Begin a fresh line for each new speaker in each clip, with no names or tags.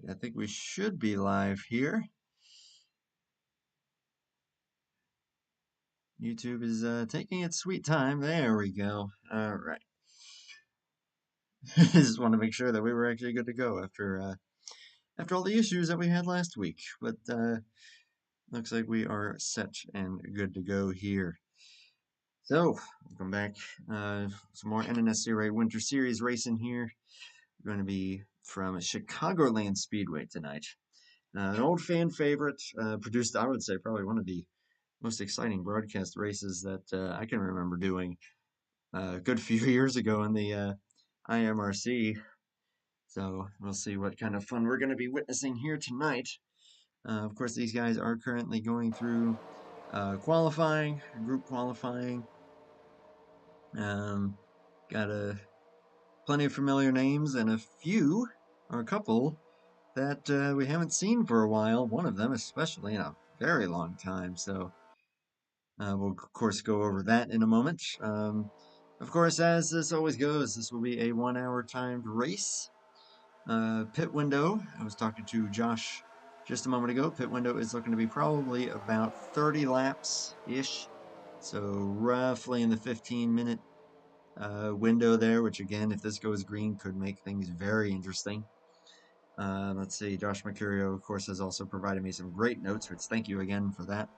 I think we should be live here. YouTube is taking its sweet time. There we go. All right. Just want to make sure that we were actually good to go after all the issues that we had last week. But looks like we are set and good to go here. So, welcome back. Some more NNSCRA Winter Series racing here. We're going to be from Chicagoland Speedway tonight. An old fan favorite, produced, I would say, probably one of the most exciting broadcast races that I can remember doing a good few years ago in the IMRC. So we'll see what kind of fun we're going to be witnessing here tonight. Of course, these guys are currently going through qualifying, group qualifying. Got plenty of familiar names and a few, or a couple, that we haven't seen for a while. One of them especially in a very long time. So we'll, of course, go over that in a moment. Of course, as this always goes, this will be a 1 hour timed race. Pit window, I was talking to Josh just a moment ago. Pit window is looking to be probably about 30 laps-ish. So roughly in the 15-minute window there, which again, if this goes green, could make things very interesting. Let's see, Josh Mercurio, of course, has also provided me some great notes, which thank you again for that.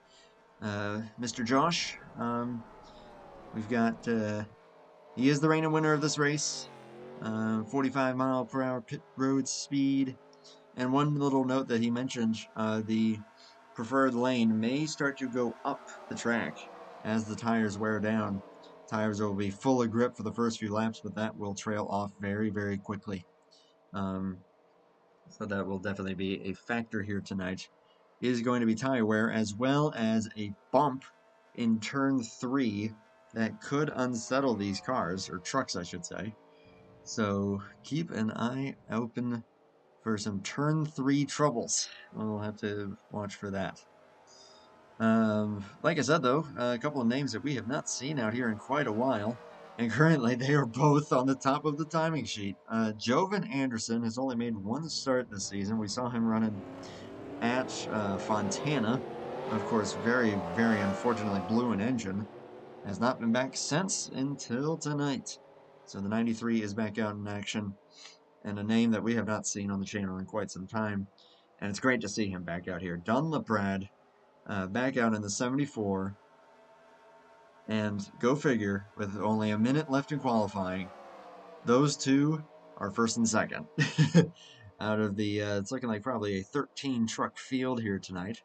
Mr. Josh, we've got, he is the reigning winner of this race. 45-mile-per-hour pit road speed. And one little note that he mentioned, the preferred lane may start to go up the track as the tires wear down. Tires will be full of grip for the first few laps, but that will trail off very, very quickly. So that will definitely be a factor here tonight. Is going to be tire wear as well as a bump in turn 3 that could unsettle these cars, or trucks I should say. So keep an eye open for some turn 3 troubles. We'll have to watch for that. Like I said though, a couple of names that we have not seen out here in quite a while, and currently they are both on the top of the timing sheet. Jovan Anderson has only made one start this season. We saw him running at Fontana. Of course, very, very unfortunately blew an engine. Has not been back since until tonight. So the 93 is back out in action, and a name that we have not seen on the channel in quite some time. And it's great to see him back out here. Donlon back out in the 74. And go figure, with only a minute left in qualifying, those two are first and second. Out of the, it's looking like probably a 13 truck field here tonight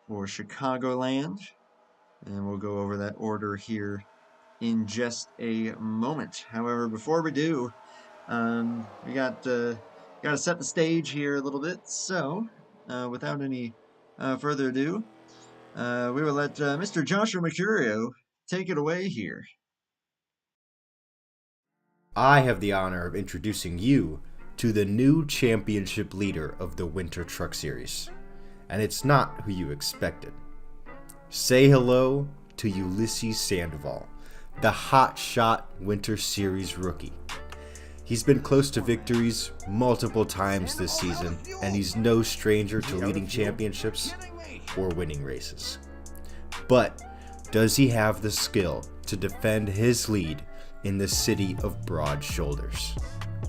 for Chicagoland. And we'll go over that order here in just a moment. However, before we do, we got to set the stage here a little bit. So, without any further ado, we will let Mr. Joshua Mercurio take it away here.
I have the honor of introducing you to the new championship leader of the Winter Truck Series. And it's not who you expected. Say hello to Ulysses Sandoval, the hotshot Winter Series rookie. He's been close to victories multiple times this season, and he's no stranger to leading championships or winning races. But does he have the skill to defend his lead in the city of broad shoulders,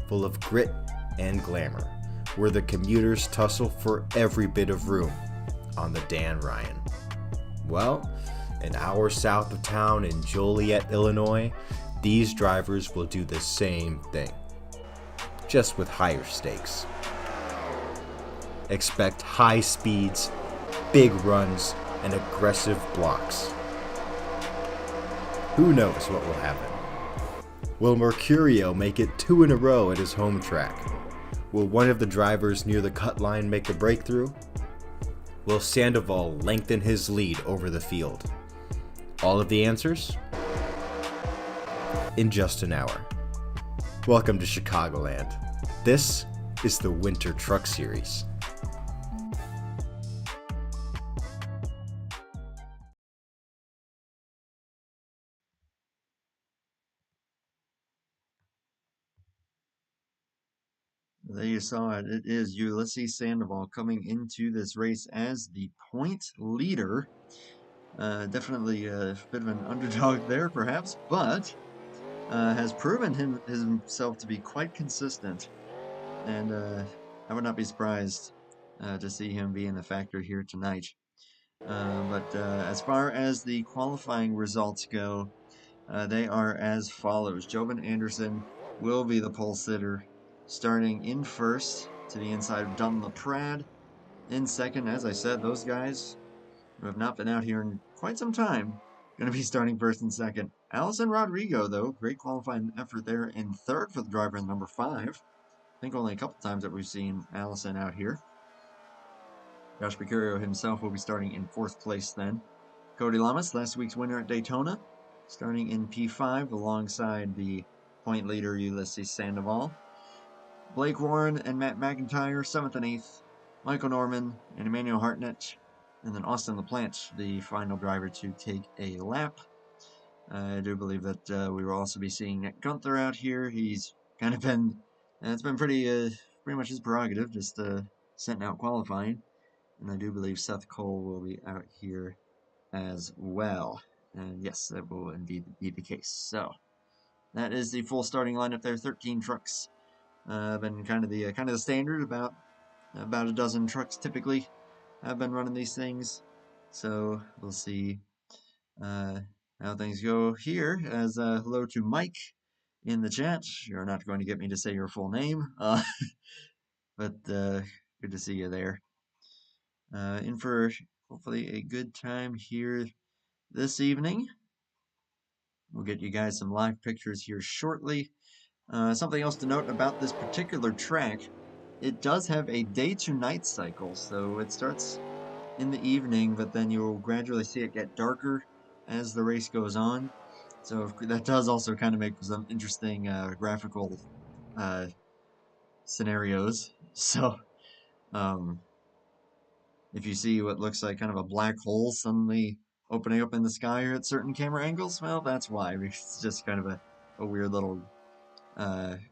full of grit and glamour, where the commuters tussle for every bit of room on the Dan Ryan? Well, an hour south of town in Joliet, Illinois, these drivers will do the same thing, just with higher stakes. Expect high speeds, big runs, and aggressive blocks. Who knows what will happen? Will Mercurio make it 2 in a row at his home track? Will one of the drivers near the cut line make a breakthrough? Will Sandoval lengthen his lead over the field? All of the answers in just an hour. Welcome to Chicagoland. This is the Winter Truck Series.
There you saw it. It is Ulysses Sandoval coming into this race as the point leader. Definitely a bit of an underdog there, perhaps, but has proven himself to be quite consistent. And I would not be surprised to see him being a factor here tonight. But as far as the qualifying results go, they are as follows. Jovan Anderson will be the pole sitter, starting in first to the inside of Dunn LaPrade. In second, as I said, those guys who have not been out here in quite some time going to be starting first and second. Allison Rodrigo, though, great qualifying effort there in third for the driver in number 5. I think only a couple times that we've seen Allison out here. Josh Mercurio himself will be starting in 4th place then. Cody Lamas, last week's winner at Daytona, starting in P5 alongside the point leader Ulysses Sandoval. Blake Warren and Matt McIntyre, 7th and 8th. Michael Norman and Emmanuel Hartnett. And then Austin LaPlante, the final driver to take a lap. I do believe that we will also be seeing Nick Gunther out here. He's kind of been, it's been pretty much his prerogative, just sitting out qualifying. And I do believe Seth Cole will be out here as well. And yes, that will indeed be the case. So that is the full starting lineup there. 13 trucks. Been kind of the standard. About a dozen trucks typically have been running these things. So we'll see how things go here. As hello to Mike in the chat. You're not going to get me to say your full name, but good to see you there. In for hopefully a good time here this evening. We'll get you guys some live pictures here shortly. Something else to note about this particular track, it does have a day to night cycle, so it starts in the evening, but then you'll gradually see it get darker as the race goes on. So that does also kind of make for some interesting graphical uh, scenarios. So um, if you see what looks like kind of a black hole suddenly opening up in the sky at certain camera angles, well, that's why. It's just kind of a weird little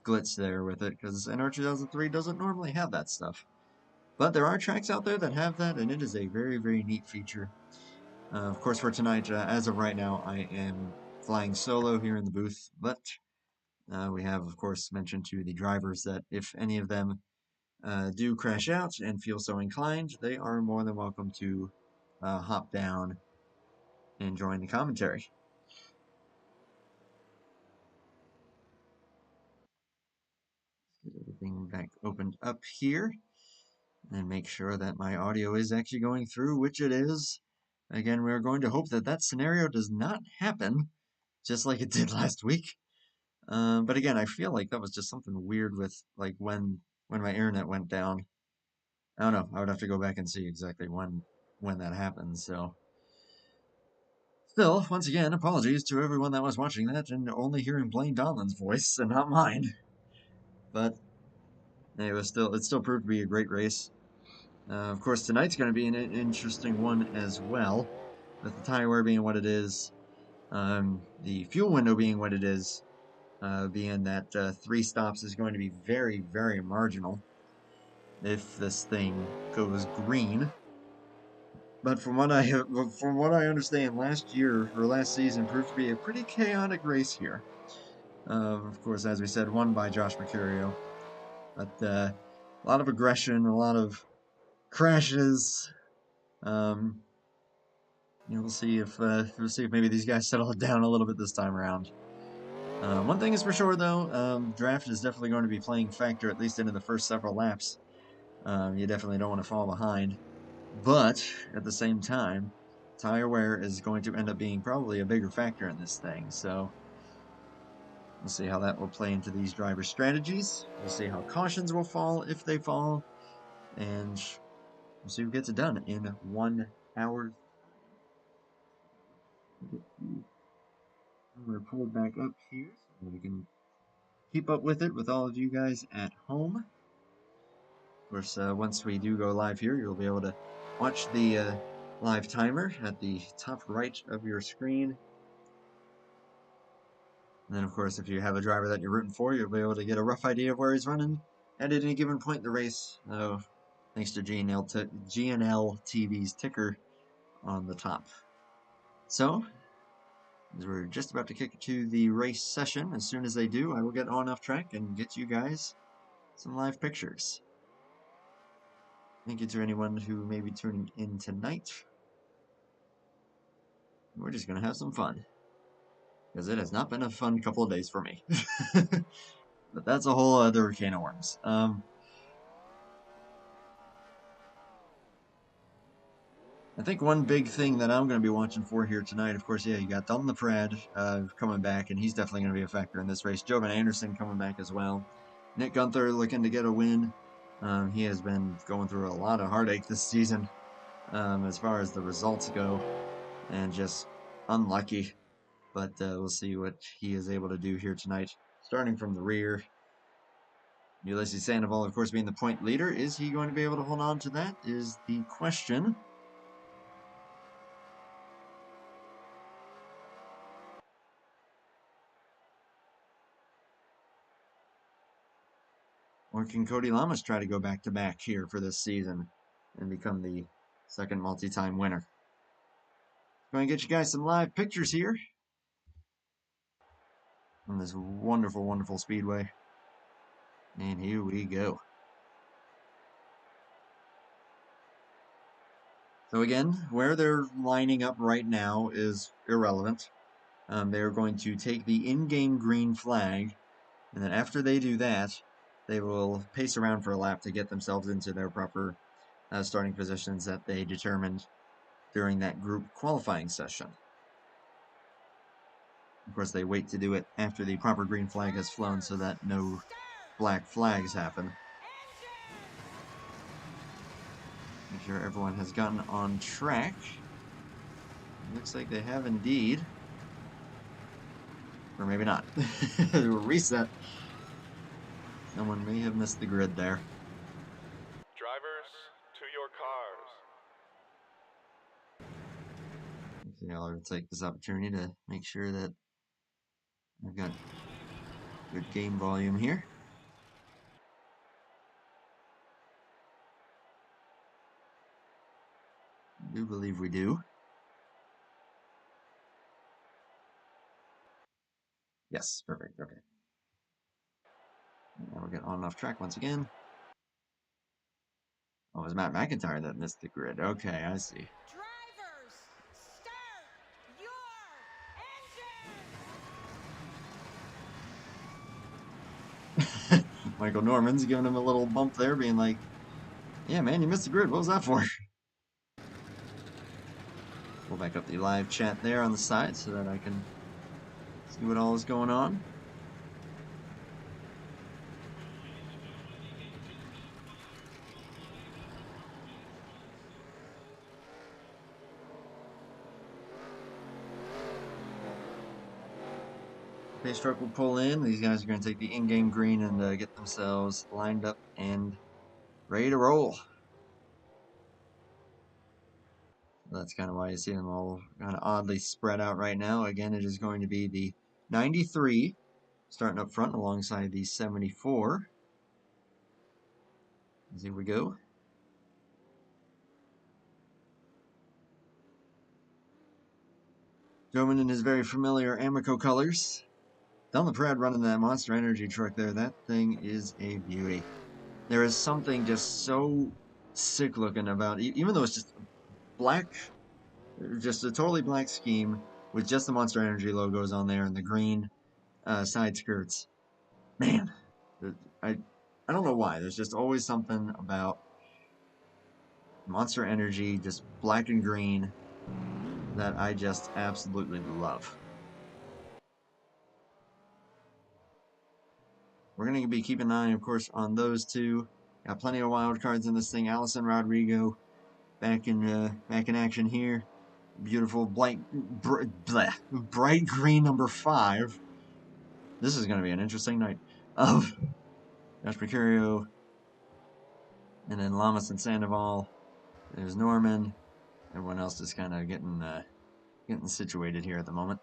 glitch there with it, because NR2003 doesn't normally have that stuff. But there are tracks out there that have that, and it is a very, very neat feature. Of course, for tonight, as of right now, I am flying solo here in the booth, but we have, of course, mentioned to the drivers that if any of them do crash out and feel so inclined, they are more than welcome to hop down and join the commentary. Get everything back opened up here and make sure that my audio is actually going through, which it is. Again, we're going to hope that that scenario does not happen, just like it did last week. But again, I feel like that was just something weird with like when my internet went down. I don't know. I would have to go back and see exactly when that happened. So, still, once again, apologies to everyone that was watching that and only hearing Blaine Donlon's voice and not mine. But it still proved to be a great race. Of course, tonight's going to be an interesting one as well, with the tire wear being what it is, the fuel window being what it is, being that 3 stops is going to be very, very marginal if this thing goes green. But from what I understand, last year or last season proved to be a pretty chaotic race here. Of course, as we said, won by Josh Mercurio, but a lot of aggression, a lot of crashes. We'll see if maybe these guys settle it down a little bit this time around. One thing is for sure, though, draft is definitely going to be playing factor at least into the first several laps. You definitely don't want to fall behind. But at the same time, tire wear is going to end up being probably a bigger factor in this thing. So we'll see how that will play into these driver strategies. We'll see how cautions will fall if they fall. And we'll see who gets it done in 1 hour. We're pulled back up here so we can keep up with it with all of you guys at home. Of course, once we do go live here, you'll be able to watch the live timer at the top right of your screen. And then, of course, if you have a driver that you're rooting for, you'll be able to get a rough idea of where he's running at any given point in the race, thanks to GNL TV's ticker on the top. So, as we're just about to kick to the race session, as soon as they do, I will get on off track and get you guys some live pictures. Thank you to anyone who may be tuning in tonight. We're just going to have some fun, because it has not been a fun couple of days for me. But that's a whole other can of worms. I think one big thing that I'm going to be watching for here tonight, of course, yeah, you got Donlon of coming back, and he's definitely going to be a factor in this race. Joven Anderson coming back as well. Nick Gunther looking to get a win. He has been going through a lot of heartache this season as far as the results go, and just unlucky. But we'll see what he is able to do here tonight. Starting from the rear, Ulysses Sandoval, of course, being the point leader. Is he going to be able to hold on to that is the question. Or can Cody Lamas try to go back-to-back here for this season and become the second multi-time winner? Going to get you guys some live pictures here on this wonderful, wonderful speedway. And here we go. So again, where they're lining up right now is irrelevant. They're going to take the in-game green flag, and then after they do that, they will pace around for a lap to get themselves into their proper starting positions that they determined during that group qualifying session. Of course, they wait to do it after the proper green flag has flown so that no black flags happen. Make sure everyone has gotten on track. Looks like they have indeed. Or maybe not. Reset. Someone may have missed the grid there.
Drivers, to your cars.
Actually, I'll take this opportunity to make sure that I've got good game volume here. I do believe we do. Yes, perfect, okay. Now we'll get on and off track once again. Oh, it was Matt McIntyre that missed the grid. Okay, I see.
Drivers, start your engine!
Michael Norman's giving him a little bump there, being like, yeah, man, you missed the grid. What was that for? Pull back up the live chat there on the side so that I can see what all is going on. Pace truck will pull in. These guys are going to take the in-game green and get themselves lined up and ready to roll. That's kind of why you see them all kind of oddly spread out right now. Again, it is going to be the 93 starting up front alongside the 74. As here we go. Roman in his very familiar Amico colors. Donlon running that Monster Energy truck there. That thing is a beauty. There is something just so sick looking about it, even though it's just black, just a totally black scheme with just the Monster Energy logos on there and the green side skirts. Man, I don't know why. There's just always something about Monster Energy, just black and green, that I just absolutely love. We're going to be keeping an eye, of course, on those two. Got plenty of wild cards in this thing. Allison Rodrigo back in action here. Beautiful bright green number 5. This is going to be an interesting night. Joshua Mercurio, and then Lamas and Sandoval. There's Norman. Everyone else is kind of getting situated here at the moment.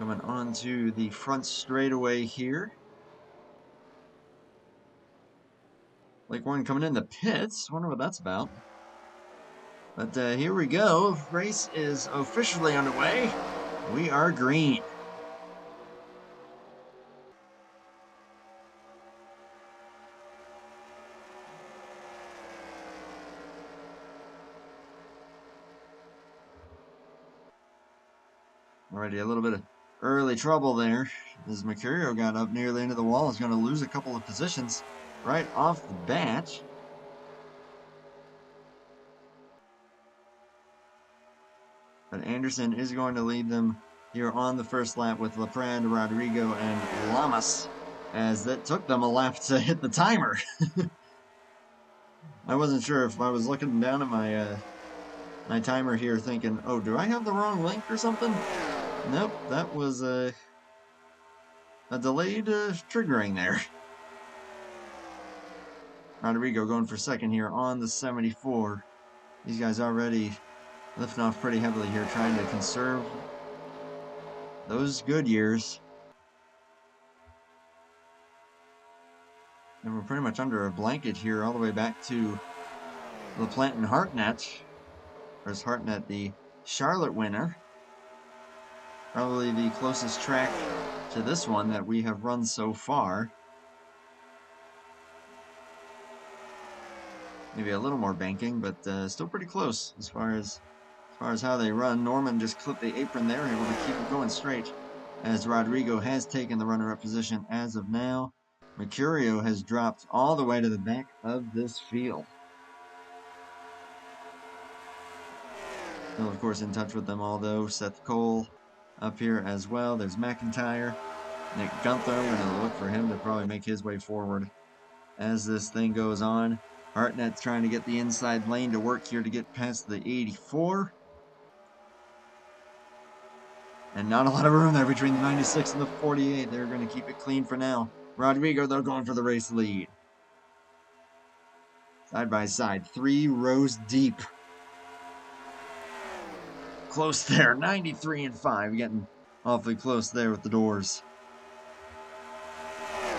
Coming onto the front straightaway here. Like one coming in the pits. Wonder what that's about. But here we go. Race is officially underway. We are green. Already a little bit of early trouble there as Mercurio got up near the end of the wall. Is going to lose a couple of positions right off the bat. But Anderson is going to lead them here on the first lap with LaPrade, Rodrigo, and Lamas, as that took them a lap to hit the timer. I wasn't sure if I was looking down at my timer here thinking, oh, do I have the wrong link or something? Nope, that was a delayed triggering there. Rodrigo going for second here on the 74. These guys already lifting off pretty heavily here, trying to conserve those good years. And we're pretty much under a blanket here all the way back to LaPlante and Hartnett. Whereas Hartnett, the Charlotte winner. Probably the closest track to this one that we have run so far. Maybe a little more banking, but still pretty close as far as how they run. Norman just clipped the apron there, able to keep it going straight, as Rodrigo has taken the runner-up position as of now. Mercurio has dropped all the way to the back of this field. Still, of course, in touch with them all, though. Seth Cole up here as well. There's McIntyre. Nick Gunther, we're going to look for him to probably make his way forward as this thing goes on. Hartnett's trying to get the inside lane to work here to get past the 84. And not a lot of room there between the 96 and the 48. They're going to keep it clean for now. Rodrigo, they're going for the race lead. Side by side, 3 rows deep. Close there, 93 and 5. Getting awfully close there with the doors.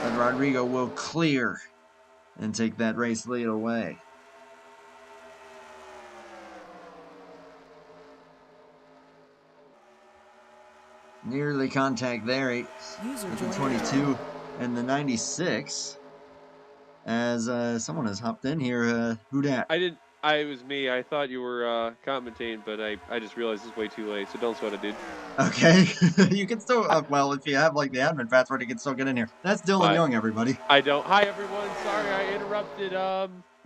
But Rodrigo will clear and take that race lead away. Nearly contact there, with the 22 and the 96. As someone has hopped in here, who dat?
It was me. I thought you were commentating, but I just realized it's way too late, so don't sweat it, dude.
Okay. You can still, well, if you have like the admin password, you can still get in here. That's Dylan Young, everybody.
I don't. Hi, everyone. Sorry I interrupted.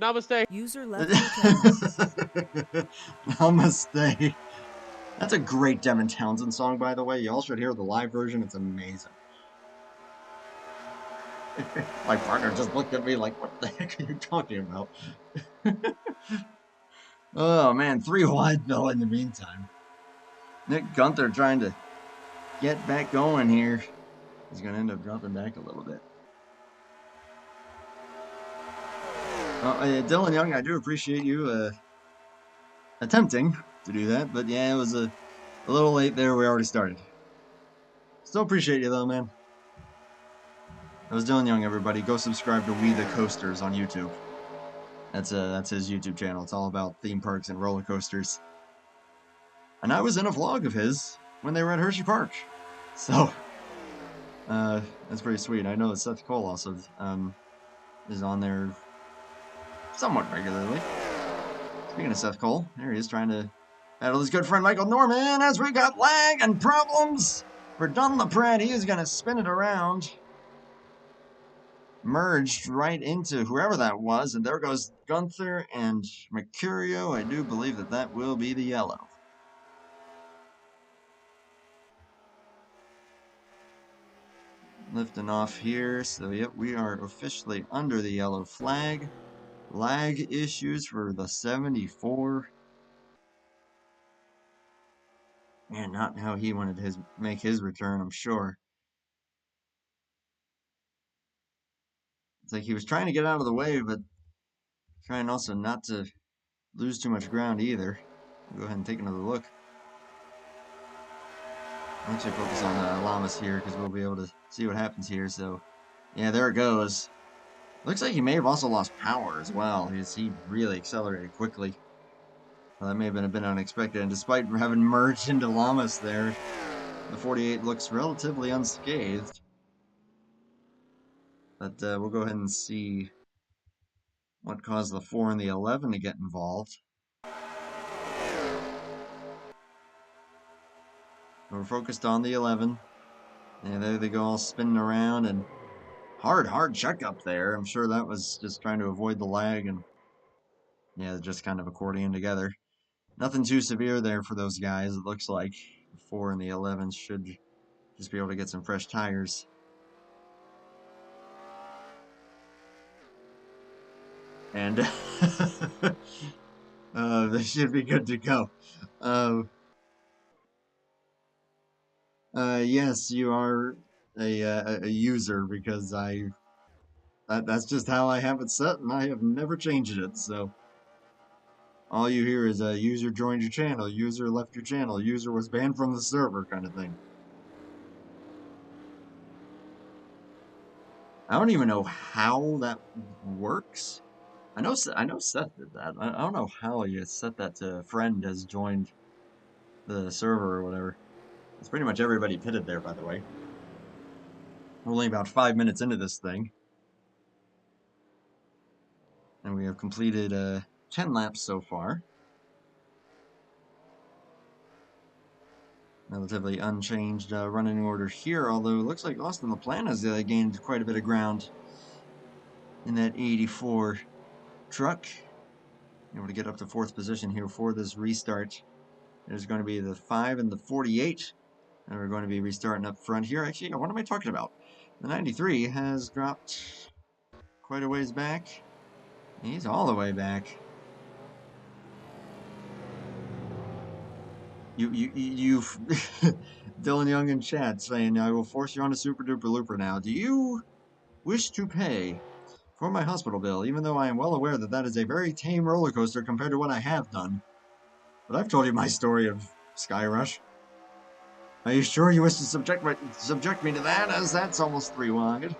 Namaste.
User left your channel.
Namaste. That's a great Devin Townsend song, by the way. Y'all should hear the live version. It's amazing. My partner just looked at me like, what the heck are you talking about? Oh, man. 3 wide, though, in the meantime. Nick Gunther trying to get back going here. He's going to end up dropping back a little bit. Dylan Young, I do appreciate you attempting to do that, but yeah, it was a little late there. We already started. Still appreciate you though, man. That was Dylan Young, everybody. Go subscribe to We the Coasters on YouTube. That's his YouTube channel. It's all about theme parks and roller coasters. And I was in a vlog of his when they were at Hershey Park. So that's pretty sweet. I know that Seth Cole also is on there somewhat regularly. Speaking of Seth Cole, there he is trying to battle his good friend Michael Norman as we got lag and problems for Donlon. He is going to spin it around. Merged right into whoever that was, and there goes Gunther and Mercurio. I do believe that will be the yellow. Lifting off here, so yep, we are officially under the yellow flag. Lag issues for the 74. Man, not how he wanted to make his return, I'm sure. It's like he was trying to get out of the way, but trying also not to lose too much ground either. We'll go ahead and take another look. I'll actually focus on Llamas here because we'll be able to see what happens here. So, yeah, there it goes. Looks like he may have also lost power as well. He really accelerated quickly. Well, that may have been a bit unexpected. And despite having merged into Llamas there, the 48 looks relatively unscathed. But we'll go ahead and see what caused the 4 and the 11 to get involved. We're focused on the 11. And there they go, all spinning around, and hard checkup there. I'm sure that was just trying to avoid the lag, and yeah, just kind of accordion together. Nothing too severe there for those guys, it looks like. The 4 and the 11 should just be able to get some fresh tires. And they should be good to go. Yes, you are a user because that's just how I have it set, and I have never changed it. So all you hear is a user joined your channel, user left your channel, user was banned from the server, kind of thing. I don't even know how that works. I know Seth did that. I don't know how you set that to friend has joined the server or whatever. It's pretty much everybody pitted there, by the way. We're only about 5 minutes into this thing. And we have completed 10 laps so far. Relatively unchanged running order here, although it looks like Austin LaPlante has gained quite a bit of ground in that 84 truck. Able to get up to 4th position here for this restart. There's going to be the 5 and the 48. And we're going to be restarting up front here. Actually, what am I talking about? The 93 has dropped quite a ways back. He's all the way back. You Dylan Young in chat saying, I will force you on a super duper looper now. Do you wish to pay for my hospital bill, even though I am well aware that that is a very tame roller coaster compared to what I have done? But I've told you my story of Skyrush. Are you sure you wish to subject me to that, as that's almost 3 wide?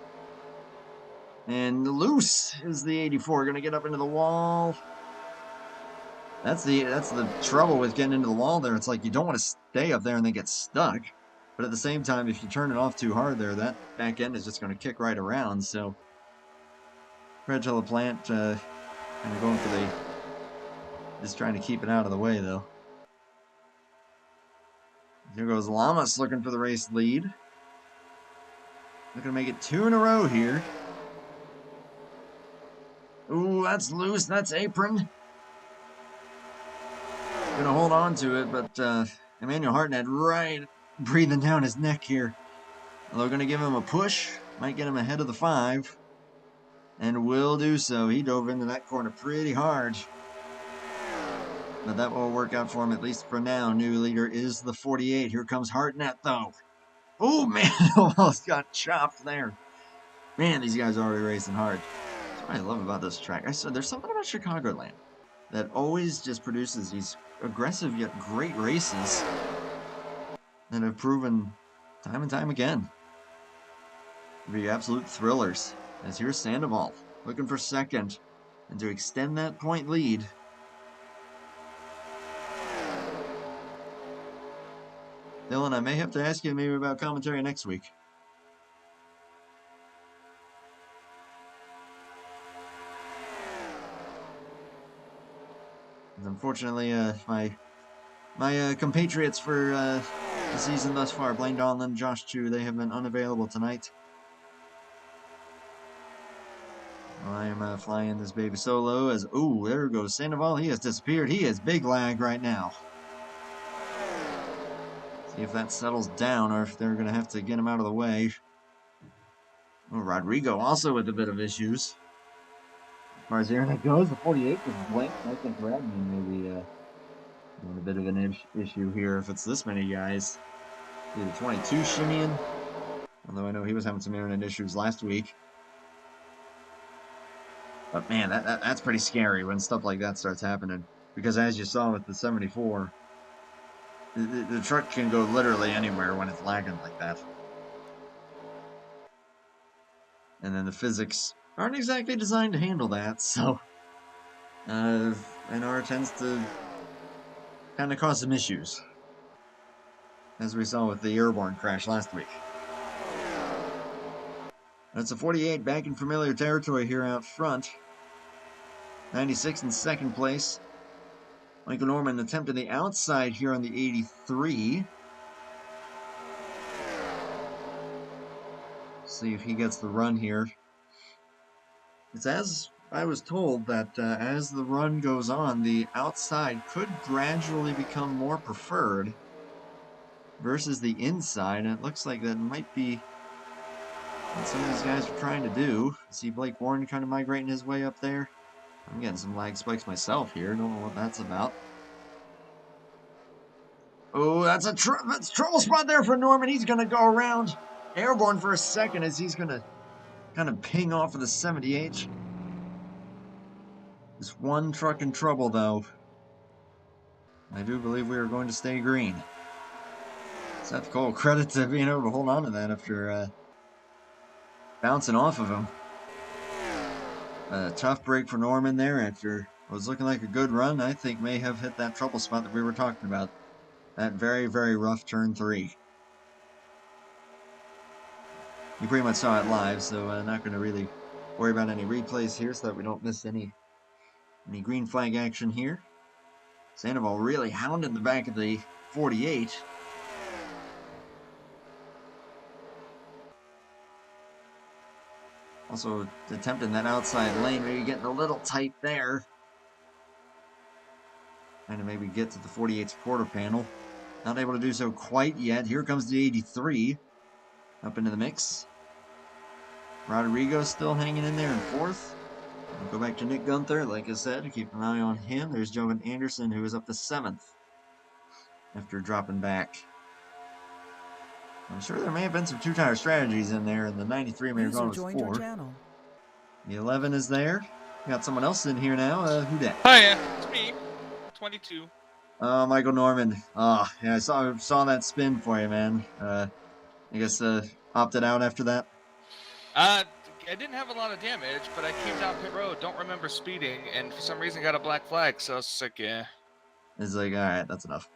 And loose is the 84, gonna get up into the wall. That's the trouble with getting into the wall there. It's like you don't want to stay up there and then get stuck. But at the same time, if you turn it off too hard there, that back end is just going to kick right around. So, Fred LaPlante kind of going for the... just trying to keep it out of the way, though. Here goes Llamas looking for the race lead. Looking to make it 2 in a row here. Ooh, that's loose. That's apron. Gonna hold on to it, but Emmanuel Hartnett right breathing down his neck here. They're gonna give him a push. Might get him ahead of the 5. And will do so. He dove into that corner pretty hard. But that will work out for him, at least for now. New leader is the 48. Here comes Hartnett, though. Oh, man, almost got chopped there. Man, these guys are already racing hard. That's what I love about this track. I said there's something about Chicagoland that always just produces these aggressive yet great races that have proven time and time again to be absolute thrillers. As here's Sandoval looking for 2nd and to extend that point lead. Dylan, I may have to ask you maybe about commentary next week. Unfortunately, my compatriots for the season thus far, Blaine Donlon, Josh Chu, they have been unavailable tonight. I am flying this baby solo as, ooh, there goes Sandoval. He has disappeared. He is big lag right now. See if that settles down or if they're going to have to get him out of the way. Oh, Rodrigo also with a bit of issues. As far as internet goes, the 48 is blank. I think Radman may be having a bit of an issue here if it's this many guys. See the 22 shimmying. Although I know he was having some internet issues last week. But man, that's pretty scary when stuff like that starts happening. Because as you saw with the 74, The truck can go literally anywhere when it's lagging like that. And then the physics aren't exactly designed to handle that, so NR tends to kind of cause some issues, as we saw with the airborne crash last week. That's a 48 back in familiar territory here out front. 96 in second place. Michael Norman attempting the outside here on the 83. See if he gets the run here. It's as I was told that as the run goes on, the outside could gradually become more preferred versus the inside, and it looks like that might be what some of these guys are trying to do. See Blake Warren kind of migrating his way up there. I'm getting some lag spikes myself here. Don't know what that's about. Oh, that's a trouble spot there for Norman. He's going to go around airborne for a second as he's going to kind of ping off of the 78. Just one truck in trouble, though. I do believe we are going to stay green. Seth Cole, credit to being able to hold on to that after bouncing off of him. A tough break for Norman there after what was looking like a good run. I think may have hit that trouble spot that we were talking about. That very, very rough turn 3. You pretty much saw it live, so I'm not going to really worry about any replays here so that we don't miss any green flag action here. Sandoval really hounding the back of the 48. Also attempting that outside lane, maybe getting a little tight there. Trying to maybe get to the 48's quarter panel. Not able to do so quite yet. Here comes the 83 up into the mix. Rodrigo still hanging in there in 4th. We'll go back to Nick Gunther, like I said, keep an eye on him. There's Jovan Anderson, who is up to 7th after dropping back. I'm sure there may have been some two-tire strategies in there, and the 93 may have gone with 4. The 11 is there. Got someone else in here now. Who dat?
Hiya, it's me, 22.
Michael Norman. Yeah, I saw that spin for you, man. I guess opted out after that.
I didn't have a lot of damage, but I came down pit road, don't remember speeding, and for some reason got a black flag, so it's like, yeah.
It's like, alright, that's enough.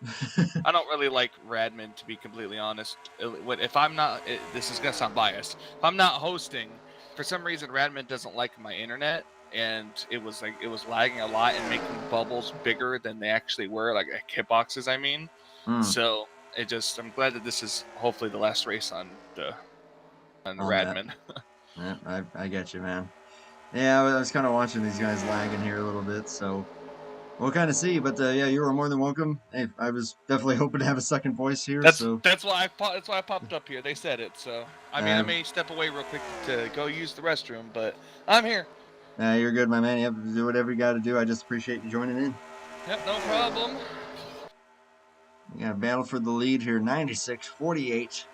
I don't really like Radman, to be completely honest. If I'm not, this is going to sound biased, if I'm not hosting, for some reason Radman doesn't like my internet, and it was lagging a lot and making bubbles bigger than they actually were, like hitboxes, I mean. So, I'm glad that this is hopefully the last race on the Radman.
Yeah, I get you, man. Yeah, I was kind of watching these guys lagging here a little bit, so we'll kind of see. But yeah, you were more than welcome. Hey, I was definitely hoping to have a second voice here.
That's why I popped up here. They said it, so I mean, I may step away real quick to go use the restroom, but I'm here.
You're good, my man. You have to do whatever you got to do. I just appreciate you joining in.
Yep, no problem.
We got a battle for the lead here, 96-48.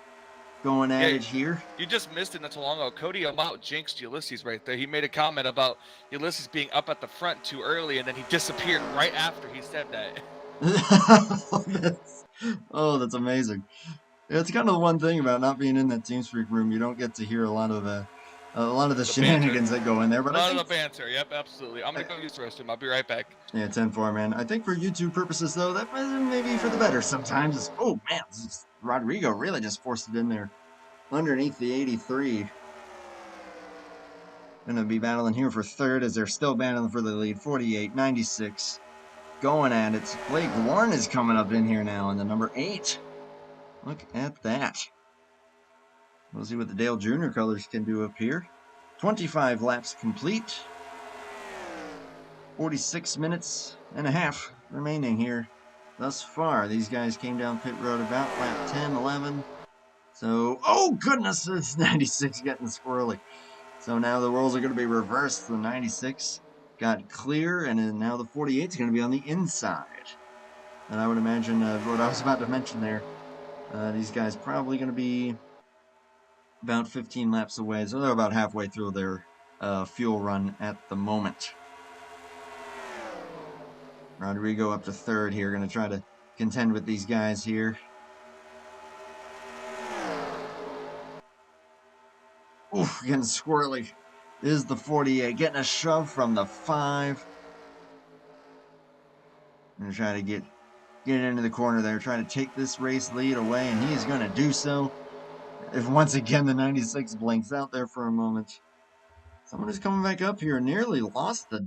Going at it here.
You just missed it not too long ago. Cody about jinxed Ulysses right there. He made a comment about Ulysses being up at the front too early, and then he disappeared right after he said that.
That's amazing. It's kind of the one thing about not being in that TeamSpeak room. You don't get to hear a lot of the shenanigans that go in there. But
a lot of the banter. Yep, absolutely. I'm gonna go use the restroom. I'll be right back.
Yeah, 10-4, man. I think for YouTube purposes, though, that may be for the better sometimes. Oh man, Rodrigo really just forced it in there underneath the 83. Gonna be battling here for 3rd as they're still battling for the lead. 48-96. Going at it. Blake Warren is coming up in here now in the number 8. Look at that. We'll see what the Dale Jr. colors can do up here. 25 laps complete. 46 minutes and a half remaining here thus far. These guys came down pit road about lap 10, 11. So, oh goodness, it's 96 getting squirrely. So now the roles are going to be reversed. The 96 got clear, and then now the 48 is going to be on the inside. And I would imagine what I was about to mention there, these guys probably going to be about 15 laps away. So they're about halfway through their fuel run at the moment. Rodrigo up to 3rd here, going to try to contend with these guys here. Oof, getting squirrely. This is the 48, getting a shove from the 5. Gonna try to get into the corner there, trying to take this race lead away, and he is going to do so. If once again the 96 blinks out there for a moment. Someone is coming back up here, nearly lost the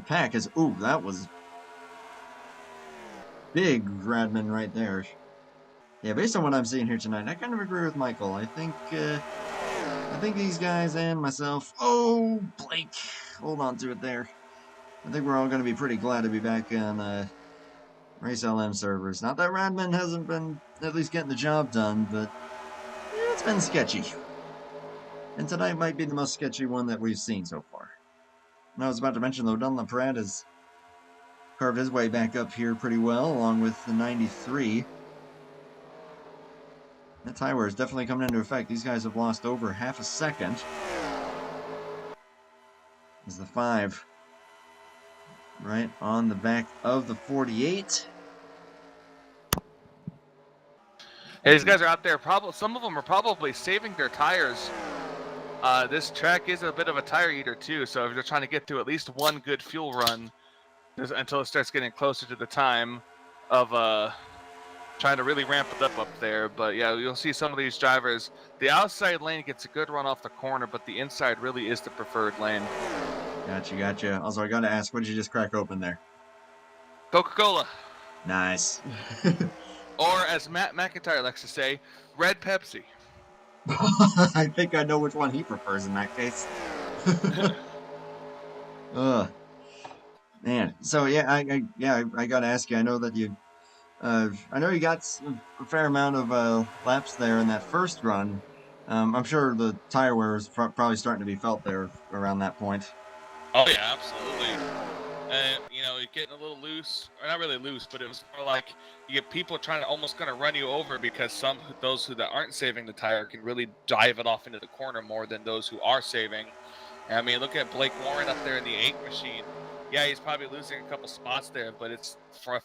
pack. As ooh, that was big Radman right there. Yeah, based on what I'm seeing here tonight, I kind of agree with Michael. I think these guys and myself. Oh, Blake, hold on to it there. I think we're all going to be pretty glad to be back on Race LM servers. Not that Radman hasn't been at least getting the job done, but it's been sketchy. And tonight might be the most sketchy one that we've seen so far. And I was about to mention, though, Donlon has carved his way back up here pretty well, along with the 93. That tie wear is definitely coming into effect. These guys have lost over half a second. As the 5 right on the back of the 48.
Hey, these guys are out there. Some of them are probably saving their tires. This track is a bit of a tire eater too, so if they're trying to get to at least one good fuel run until it starts getting closer to the time of trying to really ramp it up there. But yeah, you'll see some of these drivers. The outside lane gets a good run off the corner, but the inside really is the preferred lane.
Gotcha. Also, I gotta ask, what did you just crack open there?
Coca-Cola.
Nice.
Or as Matt McIntyre likes to say, Red Pepsi.
I think I know which one he prefers in that case. Man. So yeah, I gotta ask you. I know that you, I know you got a fair amount of laps there in that first run. I'm sure the tire wear is probably starting to be felt there around that point.
Oh yeah, absolutely. You know, you're getting a little loose, or not really loose, but it was more like you get people trying to almost going to run you over because those who that aren't saving the tire can really drive it off into the corner more than those who are saving. And, I mean, look at Blake Warren up there in the 8 machine. Yeah, he's probably losing a couple spots there, but it's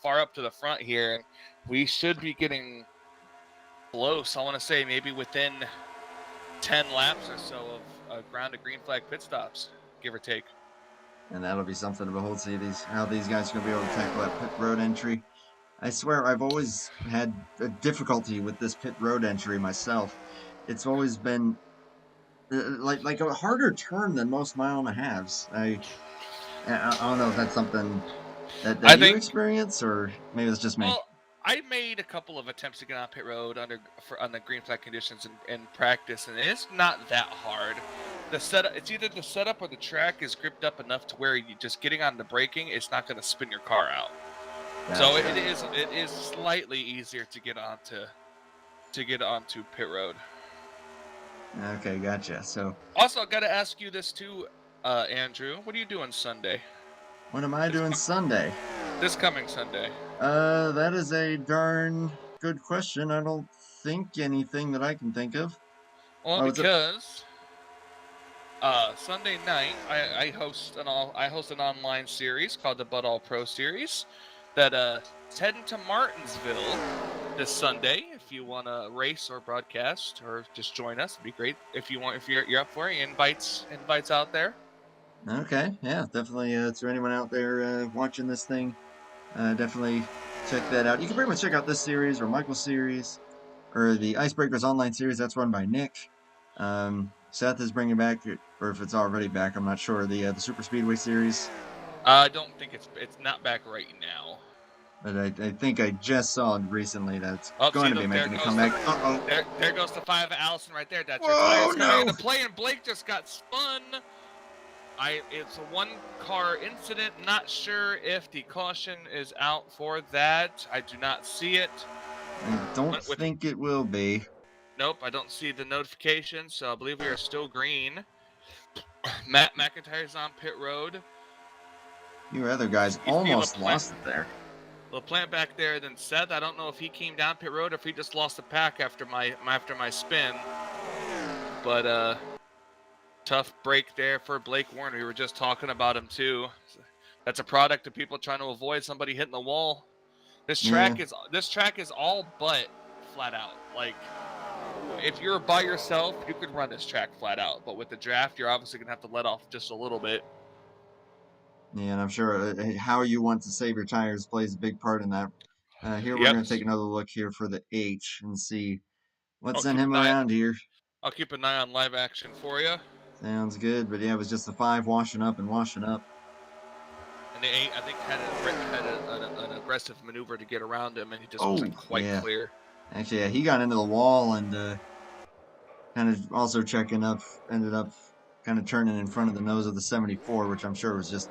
far up to the front here, and we should be getting close. I want to say maybe within 10 laps or so of ground to green flag pit stops, give or take.
And that'll be something to behold. See how these guys are going to be able to tackle that pit road entry. I swear I've always had a difficulty with this pit road entry myself. It's always been like a harder turn than most mile and a halves. I don't know if that's something that you experience, or maybe it's just me.
Well, I made a couple of attempts to get on pit road on the green flag conditions in practice, and it's not that hard. It's either the setup or the track is gripped up enough to where you just getting on the braking, it's not going to spin your car out. Gotcha. So it is slightly easier to get onto pit road.
Okay, gotcha. So
also, I got to ask you this too, Andrew. What are you doing Sunday?
What am I doing Sunday?
This coming Sunday.
That is a darn good question. I don't think anything that I can think of.
Well, because Sunday night I host an online series called the Bud All Pro Series that is heading to Martinsville this Sunday. If you want to race or broadcast or just join us, it'd be great. If you're up for it, invites out there.
Okay, yeah, definitely. To anyone out there watching this thing, definitely check that out. You can pretty much check out this series or Michael's series or the Icebreakers Online series. That's run by Nick. Seth is bringing back, or if it's already back, I'm not sure, the Super Speedway series.
I don't think it's not back right now.
But I think I just saw recently that it's going to be making a comeback.
There goes the 5 of Allison right there. That's
your
coming into play, and Blake just got spun. It's a 1-car incident. Not sure if the caution is out for that. I do not see it.
I don't think it will be.
Nope, I don't see the notification, so I believe we are still green. Matt McIntyre's on pit road.
You other guys almost lost it there.
LaPlante back there, then Seth. I don't know if he came down pit road or if he just lost the pack after my spin. But tough break there for Blake Warren. We were just talking about him too. That's a product of people trying to avoid somebody hitting the wall. This
Yeah.
track is all but flat out. Like, if you're by yourself, you could run this track flat out. But with the draft, you're obviously gonna have to let off just a little bit.
Yeah, and I'm sure how you want to save your tires plays a big part in that. Here we're
Yep.
going to take another look here for the H and see what's
I'll
sent
keep
him
an eye.
around here.
I'll keep an eye on live action for you.
Sounds good, but yeah, it was just the 5 washing up and washing up.
And the 8, I think, had an aggressive maneuver to get around him, and he just wasn't quite
yeah.
clear.
Actually, yeah, he got into the wall and kind of also checking up, ended up kind of turning in front of the nose of the 74, which I'm sure was just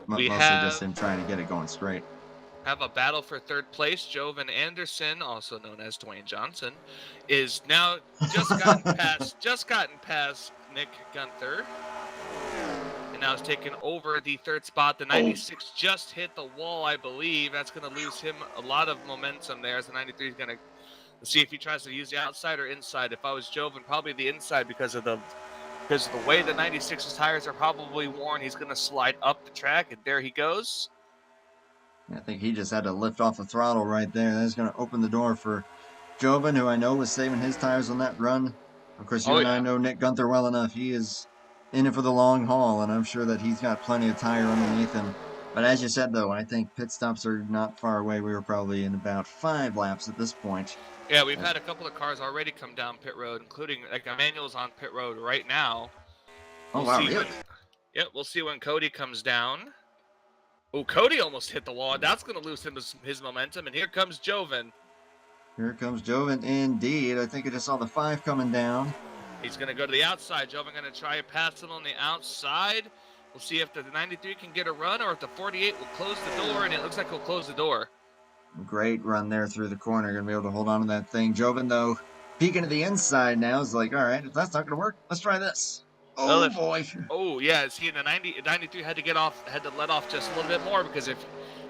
mostly just him trying to get it going straight.
Have a battle for third place. Joven Anderson, also known as Dwayne Johnson, is now just gotten past Nick Gunther, and now is taking over the third spot. The 96 just hit the wall, I believe. That's going to lose him a lot of momentum there. As the 93 is going to see if he tries to use the outside or inside. If I was Joven, probably the inside because of the way the 96's tires are probably worn. He's going to slide up the track, and there he goes.
I think he just had to lift off the throttle right there. That's going to open the door for Joven, who I know was saving his tires on that run. Of course, you and I know Nick Gunther well enough. He is in it for the long haul, and I'm sure that he's got plenty of tire underneath him. But as you said, though, I think pit stops are not far away. We were probably in about 5 laps at this point.
Yeah, we've had a couple of cars already come down pit road, including like Emmanuel's on pit road right now.
Oh, wow, really?
We'll see when Cody comes down. Oh, Cody almost hit the wall. That's going to lose him his momentum, and here comes Joven.
Here comes Joven, indeed. I think I just saw the 5 coming down.
He's going to go to the outside. Joven going to try to pass him on the outside. We'll see if the 93 can get a run or if the 48 will close the door, and it looks like he'll close the door.
Great run there through the corner. Going to be able to hold on to that thing. Joven, though, peeking to the inside now is like, all right, if that's not going to work, let's try this. Oh, boy.
Oh, yeah. See, the 93 had to let off just a little bit more because if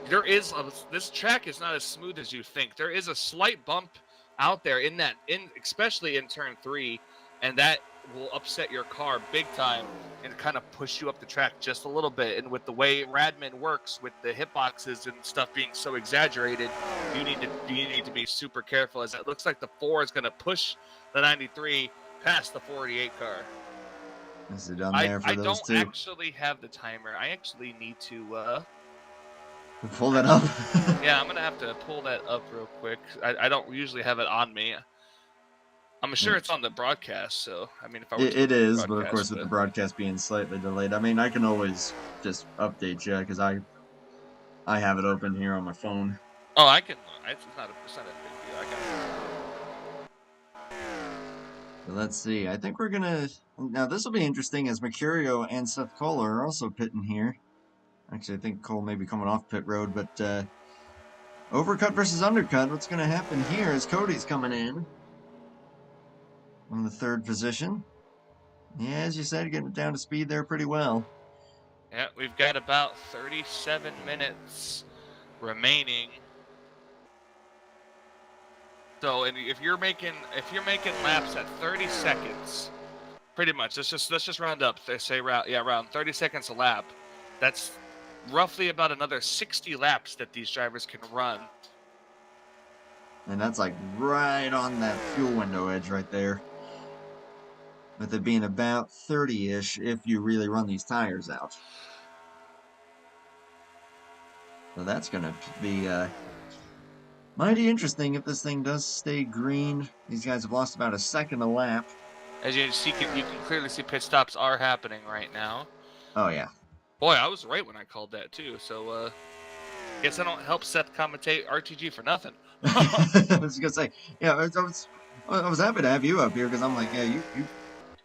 there is this track is not as smooth as you think. There is a slight bump out there especially in turn 3, and that will upset your car big time and kind of push you up the track just a little bit. And with the way Radman works with the hitboxes and stuff being so exaggerated, you need to be super careful, as it looks like the 4 is going to push the 93 past the 48 car.
Is it done there for those two?
I don't actually have the timer. I actually need to
pull that up.
Yeah, I'm gonna have to pull that up real quick. I don't usually have it on me. I'm sure it's on the broadcast, so I mean, if I were
it is, but of course with the broadcast being slightly delayed, I mean, I can always just update you because I have it open here on my phone.
Oh, I can. It's not a big deal. I got it.
So let's see. I think we're gonna. Now this will be interesting as Mercurio and Seth Cole are also pitting here. Actually, I think Cole may be coming off pit road, but overcut versus undercut. What's going to happen here is Cody's coming in on the 3rd position. Yeah, as you said, getting it down to speed there pretty well.
Yeah, we've got about 37 minutes remaining. So, and if you're making laps at 30 seconds, pretty much. Let's just round up. They say around 30 seconds a lap. That's roughly about another 60 laps that these drivers can run.
And that's like right on that fuel window edge right there. With it being about 30-ish if you really run these tires out. So that's going to be mighty interesting if this thing does stay green. These guys have lost about a second a lap.
As you can clearly see pit stops are happening right now.
Oh, yeah.
Boy, I was right when I called that, too. So, guess I don't help Seth commentate RTG for nothing.
I was going to say, yeah, I was happy to have you up here because I'm like, yeah,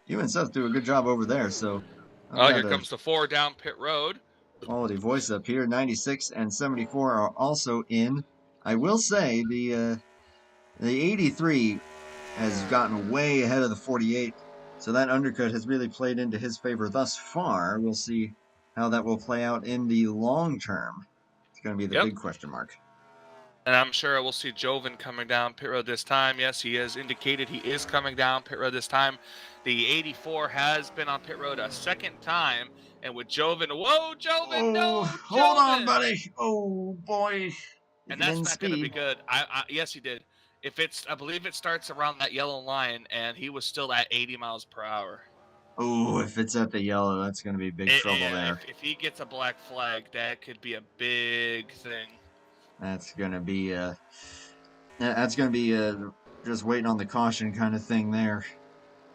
you and Seth do a good job over there. So,
here comes the 4 down pit road.
Quality voice up here. 96 and 74 are also in. I will say the 83 has gotten way ahead of the 48. So that undercut has really played into his favor thus far. We'll see how that will play out in the long term. It's going to be the big question mark.
And I'm sure we'll see Joven coming down pit road this time. Yes, he has indicated he is coming down pit road this time. The 84 has been on pit road a second time. And with Joven, whoa, Joven, no, Joven!
Hold on, buddy. Oh, boy. He
And
can
that's
end
not going to be
speed.
good. Yes, he did. I believe it starts around that yellow line, and he was still at 80 miles per hour.
Oh, if it's at the yellow, that's going to be big trouble there.
If he gets a black flag, that could be a big thing.
That's going to be just waiting on the caution kind of thing there.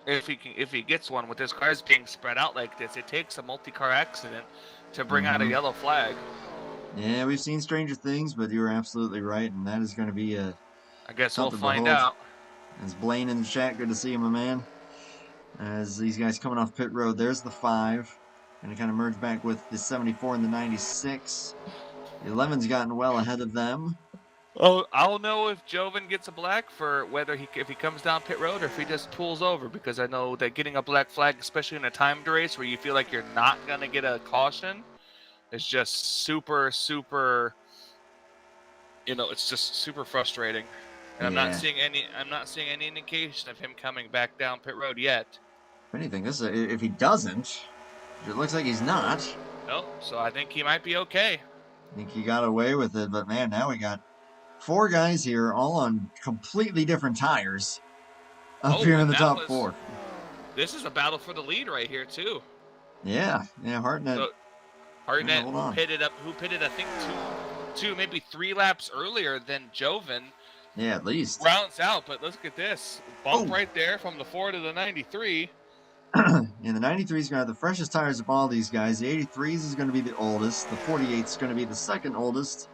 If he gets one with his cars being spread out like this, it takes a multi-car accident to bring out a yellow flag.
Yeah, we've seen stranger things, but you're absolutely right, and that is going to be
I guess we'll
something to
find
behold.
out.
As Blaine in the chat, good to see you, my man. As these guys coming off pit road, there's the 5. Going to kind of merge back with the 74 and the 96. The 11's gotten well ahead of them.
Oh, I'll know if Joven gets a black for if he comes down pit road or if he just pulls over, because I know that getting a black flag, especially in a timed race where you feel like you're not gonna get a caution, is just super. It's just super frustrating. And I'm not seeing any indication of him coming back down pit road yet.
If anything, if he doesn't, it looks like he's not.
Nope. So I think he might be okay.
I think he got away with it, but man, now we got 4 guys here, all on completely different tires, up here in the top 4.
This is a battle for the lead right here too.
Yeah, Hartnett.
So, Hartnett who pitted I think two, maybe 3 laps earlier than Joven.
Yeah, at least.
Rounds out, but look at this. Bump right there from the 4 to the 93.
Yeah, the 93's got the freshest tires of all these guys. The 83's is going to be the oldest. The 48's going to be the second oldest.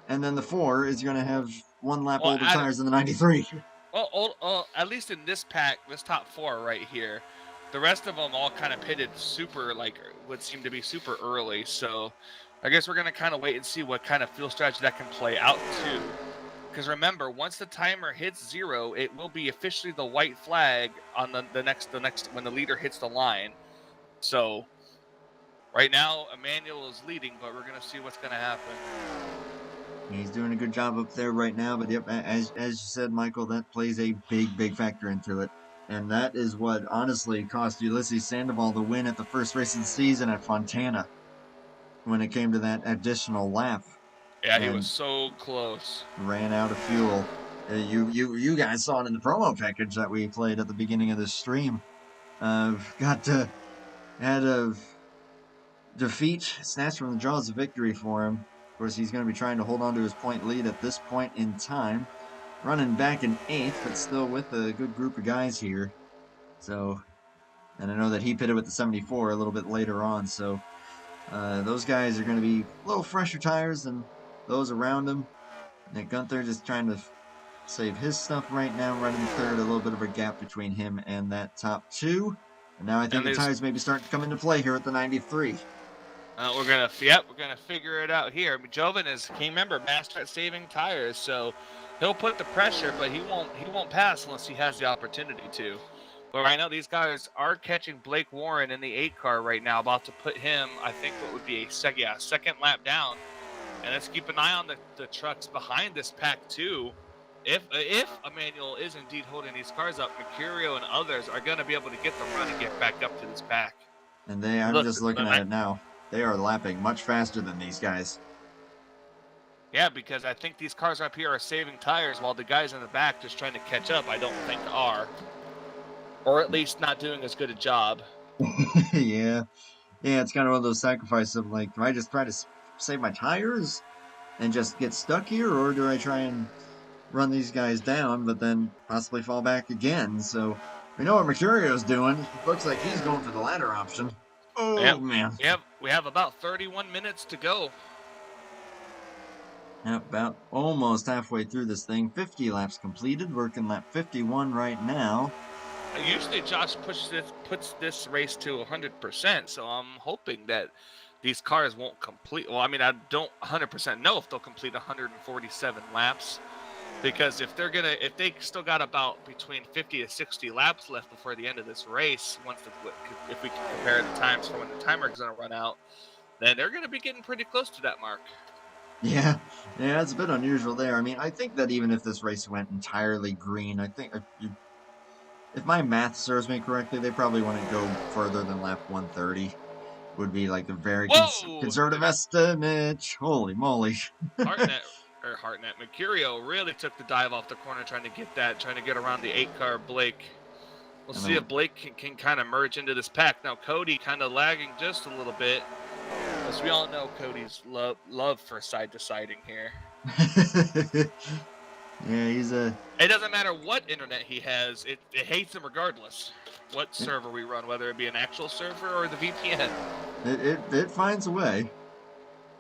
And then the 4 is going to have 1 lap older tires than the 93.
Well, at least in this pack, this top 4 right here, the rest of them all kind of pitted super, would seem to be super early. So I guess we're going to kind of wait and see what kind of fuel strategy that can play out too. Because remember, once the timer hits 0, it will be officially the white flag on the next when the leader hits the line. So right now, Emmanuel is leading, but we're going to see what's going to happen.
He's doing a good job up there right now, but yep, as you said, Michael, that plays a big factor into it. And that is what honestly cost Ulysses Sandoval the win at the first race of the season at Fontana when it came to that additional lap.
Yeah, he was so close.
Ran out of fuel. You guys saw it in the promo package that we played at the beginning of this stream. Had a defeat snatched from the jaws of victory for him. Of course, he's going to be trying to hold on to his point lead at this point in time. Running back in 8th, but still with a good group of guys here. So, and I know that he pitted with the 74 a little bit later on. So, those guys are going to be a little fresher tires than those around him. Nick Gunther just trying to save his stuff right now, running 3rd, a little bit of a gap between him and that top 2. And now I think the tires may be starting to come into play here at the 93.
We're gonna figure it out here. I mean, Joven is member master at saving tires, so he'll put the pressure, but he won't pass unless he has the opportunity to. But right now, these guys are catching Blake Warren in the 8 car right now, about to put him, I think, what would be a second lap down. And let's keep an eye on the trucks behind this pack too. If Emmanuel is indeed holding these cars up, Mercurio and others are going to be able to get the run and get back up to this pack.
And I'm just looking at it now. They are lapping much faster than these guys.
Yeah, because I think these cars up here are saving tires while the guys in the back just trying to catch up, I don't think are. Or at least not doing as good a job.
Yeah, it's kind of one of those sacrifices of do I just try to save my tires and just get stuck here, or do I try and run these guys down but then possibly fall back again? So we know what Mercurio's doing. It looks like he's going for the latter option. Oh, yep. Man.
We have about 31 minutes to go.
About almost halfway through this thing. 50 laps completed. Working lap 51 right now.
Usually Josh puts this race to 100%, so I'm hoping that these cars won't complete. Well, I mean, I don't 100% know if they'll complete 147 laps, because if they still got about between 50 to 60 laps left before the end of this race, if we can compare the times for when the timer is going to run out, then they're going to be getting pretty close to that mark.
Yeah, it's a bit unusual there. I mean, I think that even if this race went entirely green, I think if my math serves me correctly, they probably wouldn't go further than lap 130. Would be like a very conservative estimate. Holy moly.
Hartnett. Mercurio really took the dive off the corner, trying to get around the 8-car Blake. We'll see if Blake can kind of merge into this pack. Now Cody kind of lagging just a little bit. As we all know, Cody's love for side-to-siding here.
Yeah, he's a...
It doesn't matter what internet he has, it hates him regardless. What server we run, whether it be an actual server or the VPN.
It finds a way.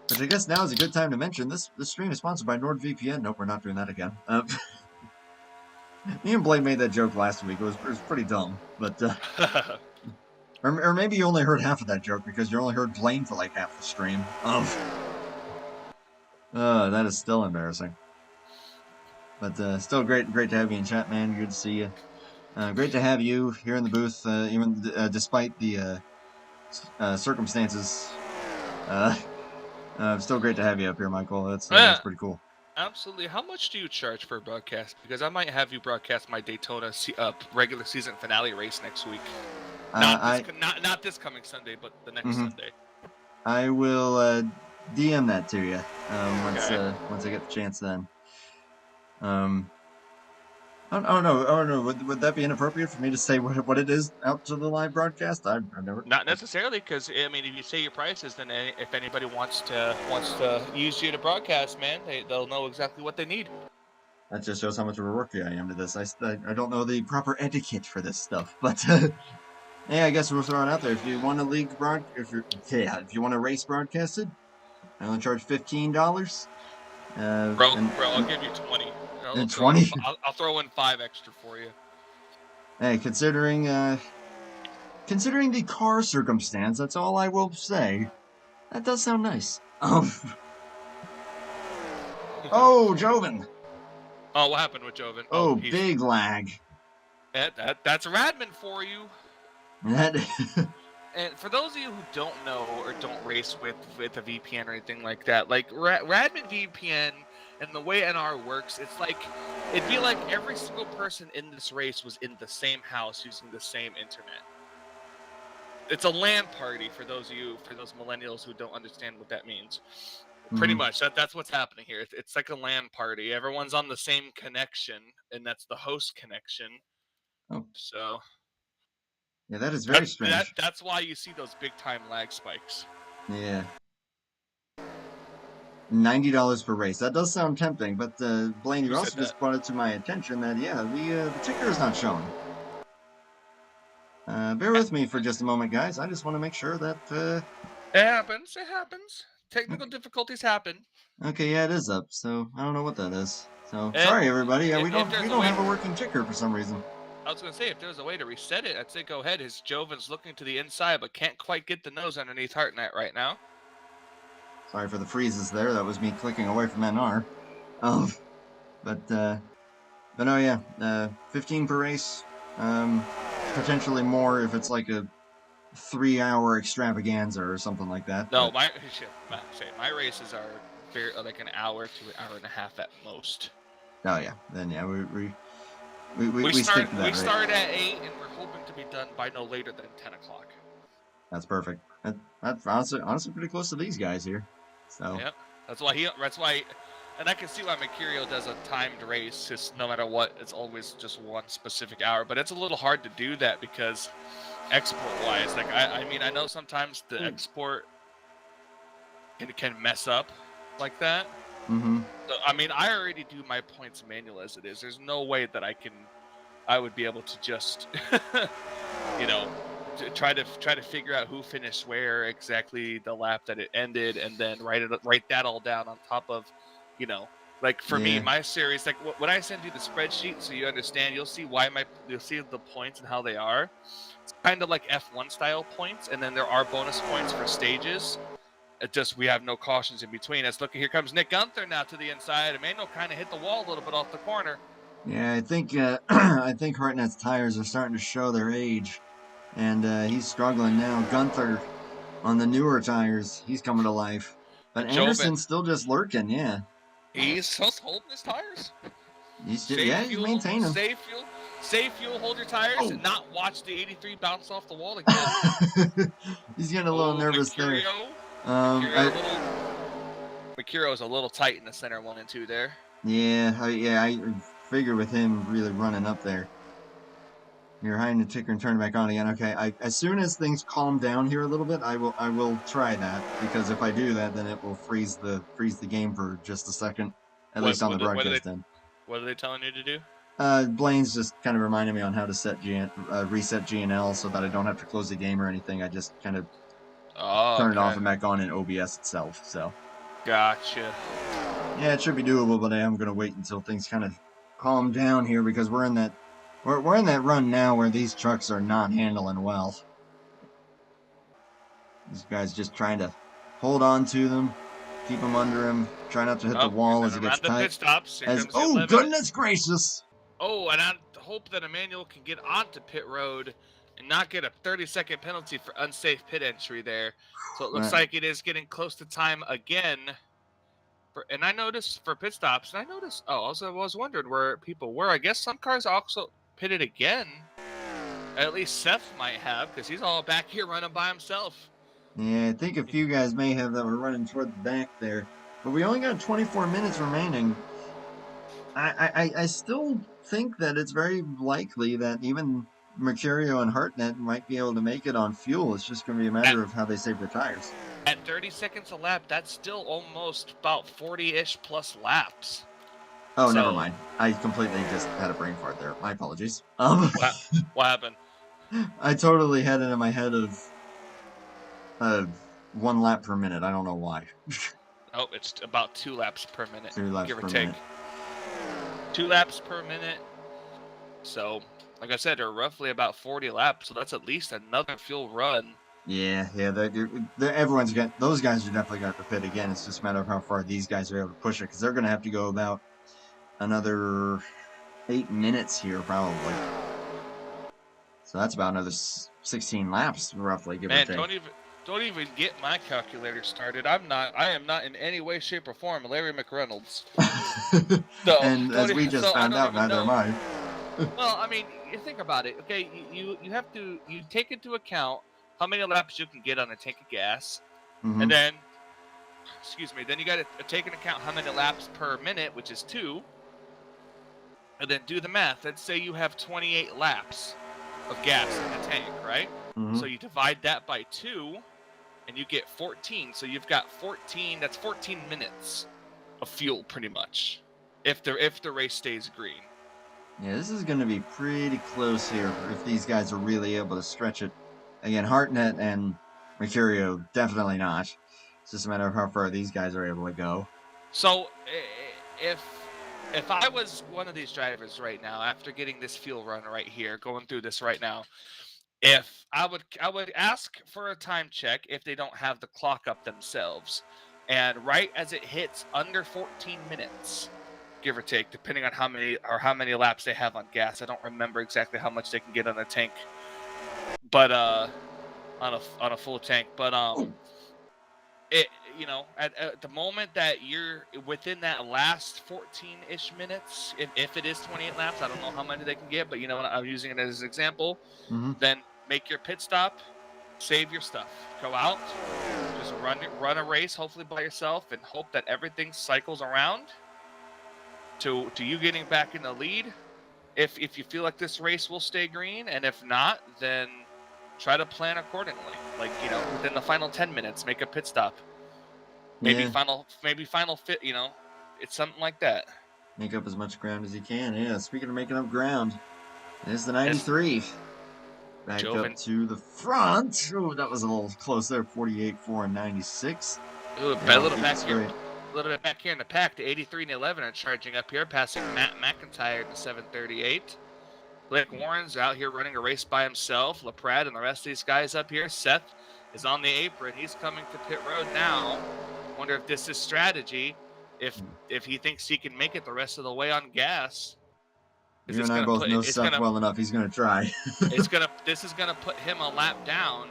Which I guess now is a good time to mention, this stream is sponsored by NordVPN. Nope, we're not doing that again. Me and Blaine made that joke last week. It was pretty dumb, but... or maybe you only heard half of that joke because you only heard Blaine for like half the stream. That is still embarrassing. But still great to have you in chat, man. Good to see you. Great to have you here in the booth, even despite the circumstances. Still great to have you up here, Michael. That's pretty cool.
Absolutely. How much do you charge for a broadcast? Because I might have you broadcast my Daytona regular season finale race next week. Not this coming Sunday, but the next Sunday.
I will DM that to you once I get the chance. Then. I don't know. Would that be inappropriate for me to say what it is out to the live broadcast? I've never.
Not necessarily, because I mean, if you say your prices, then if anybody wants to use you to broadcast, man, they'll know exactly what they need.
That just shows how much of a rookie I am to this. I don't know the proper etiquette for this stuff, but yeah, I guess we'll throw it out there. If you want a if you want a race broadcasted, I only charge $15.
Bro, I'll give you 20.
And 20?
I'll throw in 5 extra for you.
Hey, considering the car circumstance, that's all I will say. That does sound nice. Oh, Joven.
Oh, what happened with Joven?
Oh, big lag.
That's Radman for you.
That.
And for those of you who don't know or don't race with a VPN or anything like that, like Radman VPN and the way NR works, it'd be like every single person in this race was in the same house using the same internet. It's a LAN party for those millennials who don't understand what that means. Pretty much, that's what's happening here. It's like a LAN party. Everyone's on the same connection, and that's the host connection.
Oh.
So.
Yeah, that is very strange.
That's why you see those big-time lag spikes.
Yeah. $90 per race. That does sound tempting, but Blaine, you also just brought it to my attention that, the ticker is not showing. Bear with me for just a moment, guys. I just want to make sure that...
It happens. Technical difficulties happen.
Okay, yeah, it is up, so I don't know what that is. So, sorry, everybody. We don't have a working ticker for some reason.
I was going to say, if there's a way to reset it, I'd say go ahead. His Joven's looking to the inside, but can't quite get the nose underneath Hartnett right now.
Sorry for the freezes there. That was me clicking away from NR. But no, yeah. 15 per race. Potentially more if it's like a 3-hour extravaganza or something like that.
No, my races are like an hour to an hour and a half at most.
Oh, yeah. Then, yeah,
we
stick to that.
We start at 8, and we're hoping to be done by no later than 10 o'clock.
That's perfect. That's honestly pretty close to these guys here. So.
Yep. That's why, and I can see why Mercurio does a timed race. Just no matter what, it's always just one specific hour. But it's a little hard to do that because export-wise, like I mean, I know sometimes the export can mess up like that.
Mm-hmm.
So, I mean, I already do my points manual as it is. There's no way that I would be able to just, to try to figure out who finished where exactly the lap that it ended, and then write that all down on top of, like for me, my series, like when I send you the spreadsheet, so you understand, you'll see you'll see the points and how they are. It's kind of like F1 style points, and then there are bonus points for stages. We have no cautions in between us. Look, here comes Nick Gunther now to the inside. Emmanuel kind of hit the wall a little bit off the corner.
Yeah, I think Hartnett's tires are starting to show their age, and he's struggling now. Gunther on the newer tires, he's coming to life, but Anderson's still just lurking. Yeah,
he's just holding his tires.
He's maintaining them.
Safe fuel, hold your tires, and not watch the 83 bounce off the wall again.
He's getting a little nervous there.
Mercurio Mercurio's a little tight in the center 1 and 2 there.
Yeah, I figure with him really running up there. You're hiding the ticker and turn it back on again. Okay, as soon as things calm down here a little bit, I will try that, because if I do that, then it will freeze the game for just a second, at least on the broadcast end.
What are they telling you to do?
Blaine's just kind of reminding me on how to set reset GNL so that I don't have to close the game or anything. I just kind of turn it off and back on in OBS itself. So.
Gotcha.
Yeah, it should be doable, but I am gonna wait until things kind of calm down here, because we're in that run now where these trucks are not handling well. These guys just trying to hold on to them, keep them under him, try not to hit the wall as it gets tight.
Pit stops.
Oh, goodness gracious!
Oh, and I hope that Emmanuel can get onto pit road and not get a 30-second penalty for unsafe pit entry there. So it looks like it is getting close to time again. And I noticed for pit stops, and also I was wondering where people were. I guess some cars also pitted again. At least Seth might have, because he's all back here running by himself.
Yeah, I think a few guys may have that were running toward the back there. But we only got 24 minutes remaining. I still think that it's very likely that even Mercurio and Hartnett might be able to make it on fuel. It's just going to be a matter of how they save their tires.
At 30 seconds a lap, that's still almost about 40-ish plus laps.
Oh, never mind. I completely just had a brain fart there. My apologies. What
happened?
I totally had it in my head of 1 lap per minute. I don't know why.
Oh, it's about 2 laps per minute.
2 laps
give or
per
take.
minute.
2 laps per minute. So, like I said, they're roughly about 40 laps. So that's at least another fuel run.
Yeah. Everyone's got, those guys are definitely got to pit again. It's just a matter of how far these guys are able to push it, because they're going to have to go about another 8 minutes here, probably. So that's about another 16 laps, roughly, give or take.
Don't even get my calculator started. I am not in any way, shape, or form Larry McReynolds. So,
and as we just found out, neither am I.
Well, I mean, you think about it. Okay, you take into account how many laps you can get on a tank of gas, and then, then you got to take into account how many laps per minute, which is 2, and then do the math. Let's say you have 28 laps of gas in the tank, right? So you divide that by 2, and you get 14. So you've got 14. That's 14 minutes of fuel, pretty much, if the race stays green.
Yeah, this is going to be pretty close here if these guys are really able to stretch it. Again, Hartnett and Mercurio, definitely not. It's just a matter of how far these guys are able to go.
So, if I was one of these drivers right now, after getting this fuel run right here, going through this right now, if I would ask for a time check if they don't have the clock up themselves, and right as it hits under 14 minutes, give or take, depending on how many laps they have on gas. I don't remember exactly how much they can get on a tank, but on a full tank. But at the moment that you're within that last 14-ish minutes, if it is 28 laps, I don't know how many they can get, but I'm using it as an example. Then make your pit stop, save your stuff, go out, just run a race, hopefully by yourself, and hope that everything cycles around to you getting back in the lead. If you feel like this race will stay green, and if not, then try to plan accordingly. Like, within the final 10 minutes, make a pit stop. Maybe final fit, it's something like that.
Make up as much ground as you can. Yeah, speaking of making up ground, there's the 93. Back up to the front. Oh, that was a little close there. 48, 4, and 96.
A little bit back here in the pack. The 83 and 11 are charging up here, passing Matt McIntyre to 738. Blake Warren's out here running a race by himself. LaPrade and the rest of these guys up here. Seth is on the apron. He's coming to pit road now. Wonder if this is strategy. If he thinks he can make it the rest of the way on gas.
You and I both know Seth well enough. He's going to try.
This is gonna put him a lap down,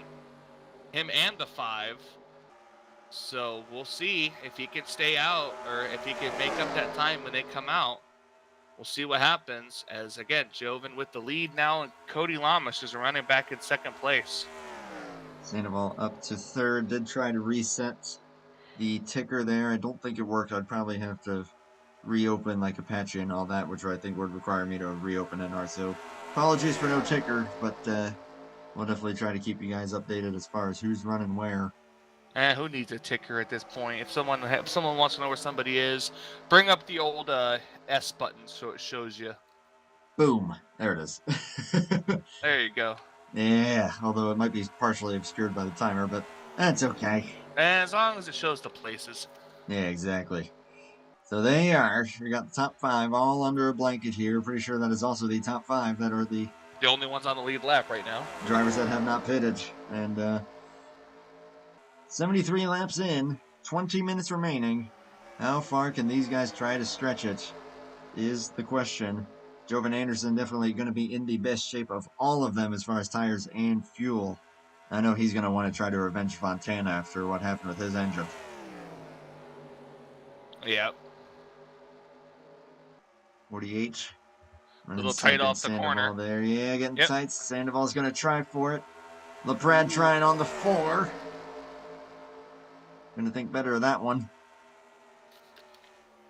him and the 5. So we'll see if he can stay out or if he can make up that time when they come out. We'll see what happens. As again, Joven with the lead now, and Cody Lamas is running back in 2nd place.
Sandoval up to 3rd. Did try to reset the ticker there. I don't think it worked. I'd probably have to reopen like Apache and all that, which I think would require me to reopen NR. So apologies for no ticker, but we'll definitely try to keep you guys updated as far as who's running where.
Who needs a ticker at this point? If someone wants to know where somebody is, bring up the old S button so it shows you.
Boom. There it is.
There you go.
Yeah, although it might be partially obscured by the timer, but that's okay.
And as long as it shows the places.
Yeah, exactly. So they are. We got the top 5 all under a blanket here. Pretty sure that is also the top 5 that are the
The only ones on the lead lap right now.
drivers that have not pitted. And 73 laps in, 20 minutes remaining. How far can these guys try to stretch it is the question. Jovan Anderson definitely going to be in the best shape of all of them as far as tires and fuel. I know he's going to want to try to revenge Fontana after what happened with his engine.
Yeah.
48.
A little tight off the corner.
There, yeah, getting tight. Sandoval's going to try for it. LaPrade trying on the 4. Going to think better of that one.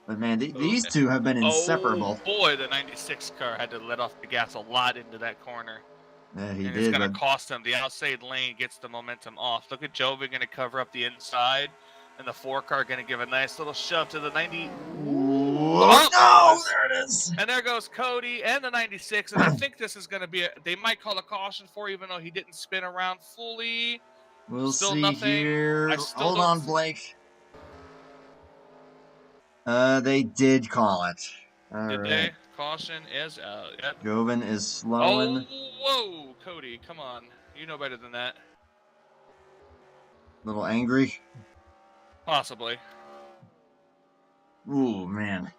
But man, these two have been inseparable.
Oh boy, the 96 car had to let off the gas a lot into that corner.
Yeah, he
and
did.
It's going to cost him. The outside lane gets the momentum off. Look at Jovan going to cover up the inside. And the 4 car going to give a nice little shove to the 90.
Oh, no! There it is!
And there goes Cody and the 96. And I think this is going to be they might call a caution for, even though he didn't spin around fully.
We'll
Still
see
nothing.
here. Hold on, Blake. They did call it.
Did they? Caution is out. Yep.
Jovan is slowing.
Oh, whoa, Cody, come on. You know better than that.
A little angry.
Possibly.
Ooh, man.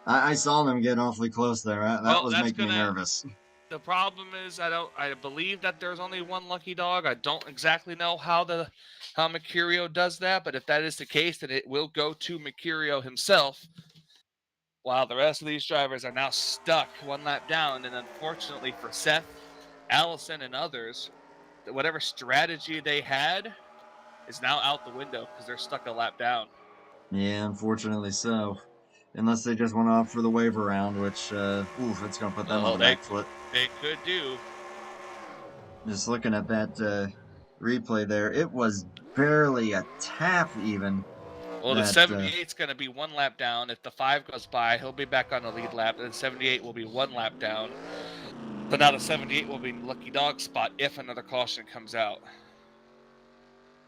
I saw them get awfully close there. That was making me nervous.
The problem is I believe that there's only one lucky dog. I don't exactly know how Mercurio does that, but if that is the case, then it will go to Mercurio himself. While the rest of these drivers are now stuck 1 lap down, and unfortunately for Seth, Allison, and others, whatever strategy they had is now out the window because they're stuck a lap down.
Yeah, unfortunately so. Unless they just went off for the wave around, which, it's going to put them on the back foot.
They could do.
Just looking at that replay there, it was barely a tap even.
Well, the 78's going to be 1 lap down. If the 5 goes by, he'll be back on the lead lap. Then 78 will be 1 lap down. But now the 78 will be lucky dog spot if another caution comes out.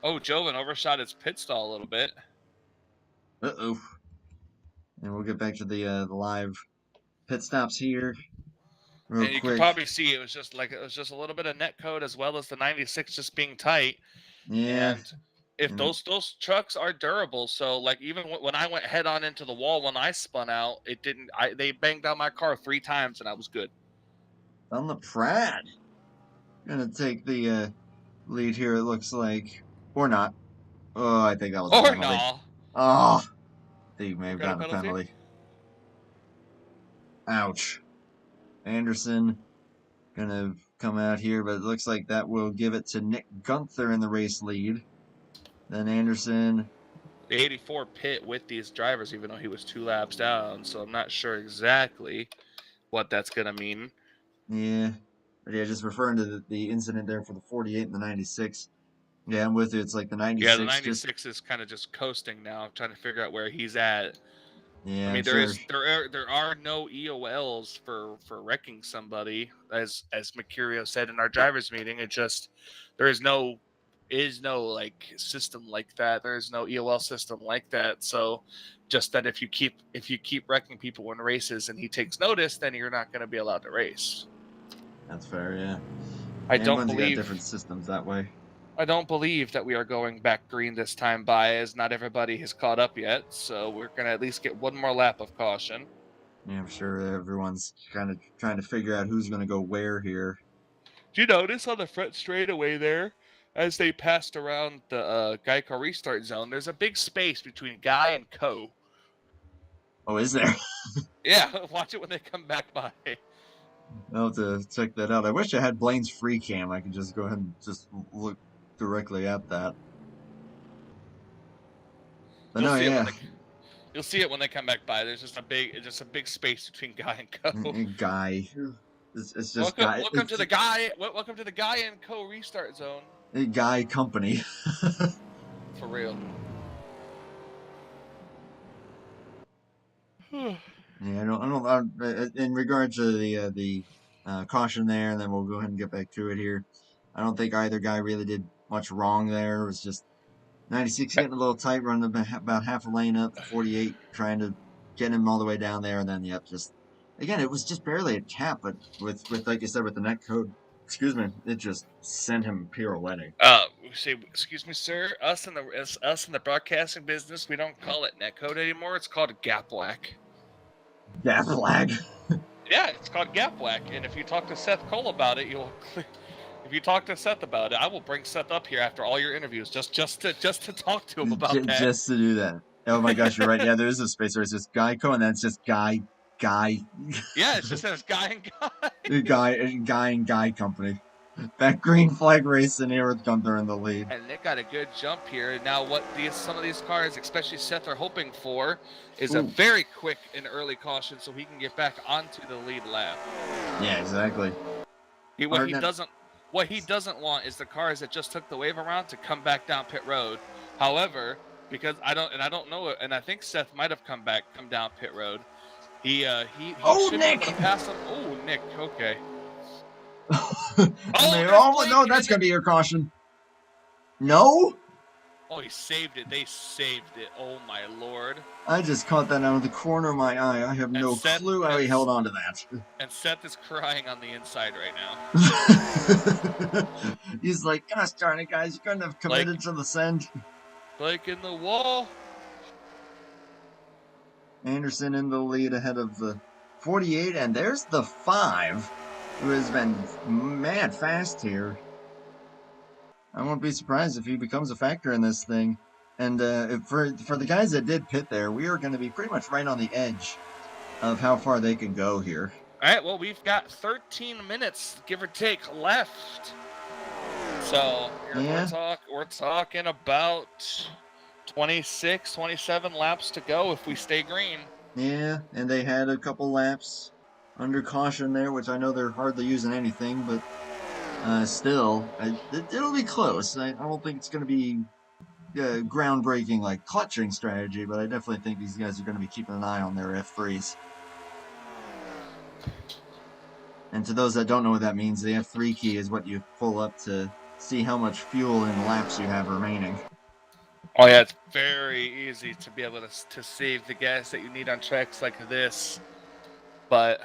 Oh, Jovan overshot his pit stall a little bit.
Uh-oh. And we'll get back to the live pit stops here.
And you can probably see it was just a little bit of net code as well as the 96 just being tight.
Yeah.
And if those trucks are durable, so like even when I went head on into the wall when I spun out, it didn't. They banged down my car 3 times and I was good.
On the Pratt, gonna take the lead here. It looks like, or not. Oh, I think that was a penalty.
No.
Oh, I think you may have gotten a penalty. Ouch. Anderson gonna come out here, but it looks like that will give it to Nick Gunther in the race lead. Then Anderson.
The 84 pit with these drivers, even though he was 2 laps down, so I'm not sure exactly what that's gonna mean.
Yeah, but yeah, just referring to the incident there for the 48 and the 96. Yeah, I'm with you. It's like the 96.
Yeah, the 96 is kind of just coasting now. I'm trying to figure out where he's at.
Yeah,
I mean, there are no EOLs for wrecking somebody, as Mercurio said in our drivers meeting. It just there is no like system like that. There is no EOL system like that. So just that if you keep wrecking people in races and he takes notice, then you're not going to be allowed to race.
That's fair, yeah.
I don't believe
different systems that way.
I don't believe that we are going back green this time by, as not everybody has caught up yet. So we're going to at least get 1 more lap of caution.
Yeah, I'm sure everyone's kind of trying to figure out who's going to go where here.
Do you notice on the front straightaway there, as they passed around the Geico restart zone, there's a big space between Guy and Co.
Oh, is there?
Yeah, watch it when they come back by.
I'll have to check that out. I wish I had Blaine's free cam. I could just go ahead and just look directly at that. But
You'll
no,
see it
yeah.
you'll see it when they come back by. There's just a big space between Guy and Co.
Guy. It's just
Welcome,
Guy.
welcome to the Guy. Welcome to the Guy and Co. restart zone.
Guy company.
For real.
Yeah, in regard to the caution there, and then we'll go ahead and get back to it here. I don't think either guy really did much wrong there. It was just 96 getting a little tight, running about half a lane up, 48 trying to get him all the way down there, and then just again, it was just barely a tap, but with like you said, with the net code, excuse me, it just sent him pirouetting.
Say, excuse me, sir. Us in the broadcasting business, we don't call it netcode anymore. It's called gap whack.
Gap flag.
Yeah, it's called gap whack. And if you talk to Seth Cole about it, if you talk to Seth about it, I will bring Seth up here after all your interviews just to talk to him about that.
Just to do that. Oh my gosh, you're right. Yeah, there is a space where it's just Geico, and then it's just guy.
Yeah, it just says Guy and Guy.
Guy and Guy company. That green flag race and here with Gunther in the lead.
And they got a good jump here. Now, what some of these cars, especially Seth, are hoping for is a very quick and early caution so he can get back onto the lead lap.
Yeah, exactly.
What he doesn't want is the cars that just took the wave around to come back down pit road. However, because I don't know it, and I think Seth might have come down pit road. He should
Nick!
be able to pass him. Oh, Nick. Okay.
No, that's gonna be your caution. No?
Oh, he saved it. They saved it. Oh my lord.
I just caught that out of the corner of my eye. I have no clue how he held on to that.
And Seth is crying on the inside right now.
He's like, gosh darn it, guys, you couldn't have committed to the send.
Like in the wall.
Anderson in the lead ahead of the 48, and there's the 5, who has been mad fast here. I won't be surprised if he becomes a factor in this thing. And for the guys that did pit there, we are going to be pretty much right on the edge of how far they can go here.
All right, well, we've got 13 minutes, give or take, left. So we're talking about 26, 27 laps to go if we stay green.
Yeah, and they had a couple laps under caution there, which I know they're hardly using anything, but still, it'll be close. I don't think it's going to be groundbreaking like clutching strategy, but I definitely think these guys are going to be keeping an eye on their F3s. And to those that don't know what that means, the F3 key is what you pull up to see how much fuel and laps you have remaining.
Oh yeah, it's very easy to be able to save the gas that you need on tracks like this. But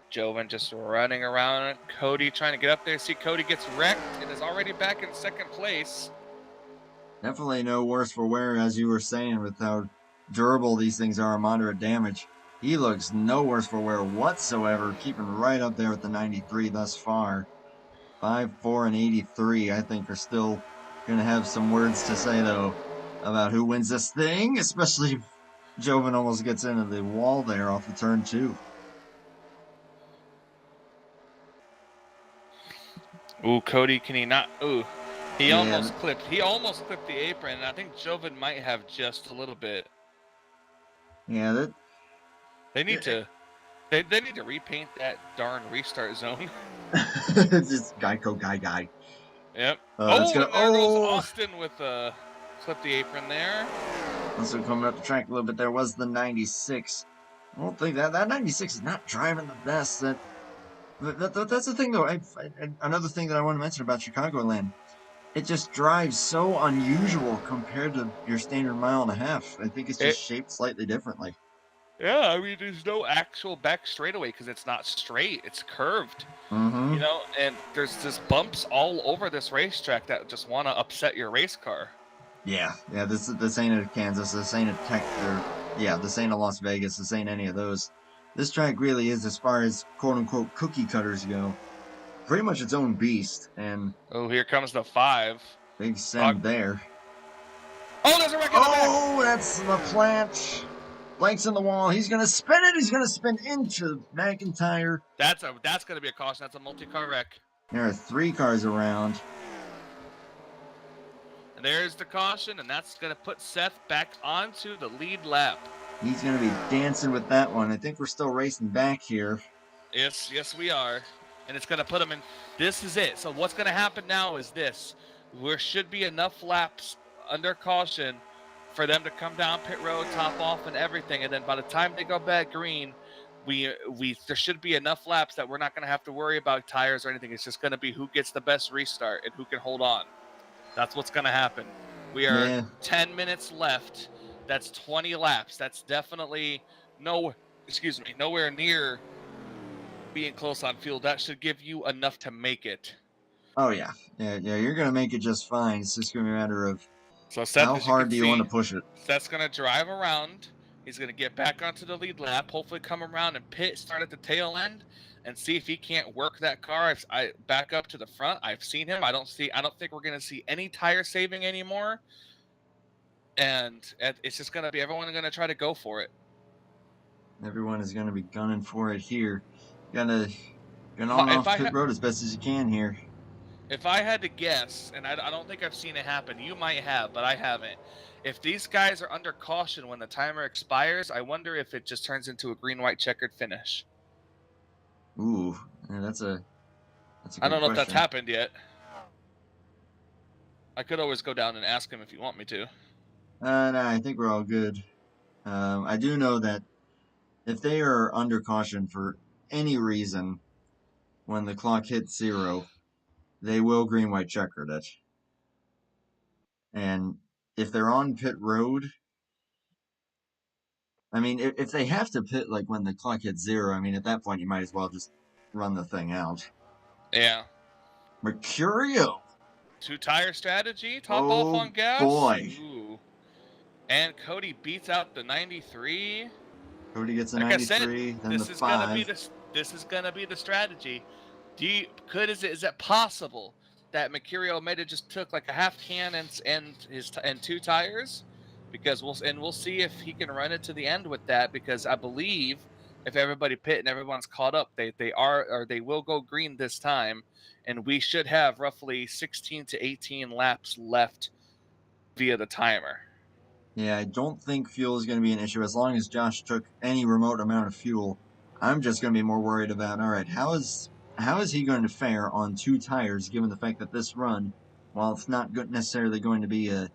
Joven just running around. Cody trying to get up there. See, Cody gets wrecked and is already back in second place.
Definitely no worse for wear, as you were saying, with how durable these things are, moderate damage. He looks no worse for wear whatsoever, keeping right up there with the 93 thus far. 5, 4, and 83, I think, are still going to have some words to say, though, about who wins this thing, especially if Joven almost gets into the wall there off the turn 2.
Ooh, Cody, can he not? Ooh, he almost clipped the apron, and I think Joven might have just a little bit.
Yeah,
they need to repaint that darn restart zone.
It's just Geico guy.
Yep.
There goes
Austin with clip the apron there.
Also coming up the track a little bit, there was the 96. I don't think that 96 is not driving the best. That's the thing, though. Another thing that I want to mention about Chicagoland, it just drives so unusual compared to your standard mile and a half. I think it's just shaped slightly differently.
Yeah, I mean, there's no actual back straightaway because it's not straight; it's curved.
Mm-hmm.
You know, and there's just bumps all over this racetrack that just want to upset your race car.
Yeah. This ain't a Kansas. This ain't a this ain't a Las Vegas. This ain't any of those. This track really is, as far as quote-unquote cookie cutters go, pretty much its own beast. And
here comes the 5.
Big send there.
Oh, there's a wreck in the back.
Oh, that's the plant. Blanks in the wall. He's going to spin it. He's going to spin into McIntyre.
That's going to be a caution. That's a multi-car wreck.
There are 3 cars around.
And there's the caution, and that's going to put Seth back onto the lead lap.
He's going to be dancing with that one. I think we're still racing back here.
Yes, we are. And it's going to put him in. This is it. So what's going to happen now is this. There should be enough laps under caution for them to come down pit road, top off, and everything. And then by the time they go back green, there should be enough laps that we're not going to have to worry about tires or anything. It's just going to be who gets the best restart and who can hold on. That's what's going to happen. We are 10 minutes left. That's 20 laps. That's definitely nowhere near being close on fuel. That should give you enough to make it.
Oh, yeah. Yeah, you're going to make it just fine. It's just going to be a matter of
Seth,
how hard do you want to push it.
Seth's going to drive around. He's going to get back onto the lead lap, hopefully come around and start at the tail end, and see if he can't work that car. I back up to the front. I've seen him. I don't think we're going to see any tire saving anymore. And it's just going to be everyone going to try to go for it.
Everyone is going to be gunning for it here. Gonna on off pit road as best as you can here.
If I had to guess, and I don't think I've seen it happen, you might have, but I haven't. If these guys are under caution when the timer expires, I wonder if it just turns into a green-white checkered finish.
Ooh, yeah, that's a good
I don't know
question.
if that's happened yet. I could always go down and ask him if you want me to.
No, I think we're all good. I do know that if they are under caution for any reason, when the clock hits 0, they will green-white checkered it. And if they're on pit road, I mean, if they have to pit like when the clock hits 0, I mean, at that point you might as well just run the thing out.
Yeah.
Mercurio.
2-tire strategy, top off on gas.
Boy.
Ooh. And Cody beats out the 93.
Cody gets a
like
93, then
this
the
is
5.
This is gonna be the strategy. Is it possible that Mercurio may have just took like a half can and 2 tires? Because we'll see if he can run it to the end with that. Because I believe if everybody pit and everyone's caught up, they will go green this time, and we should have roughly 16 to 18 laps left via the timer.
Yeah, I don't think fuel is going to be an issue as long as Josh took any remote amount of fuel. I'm just going to be more worried about, all right, how is he going to fare on 2 tires, given the fact that this run, while it's not necessarily going to be a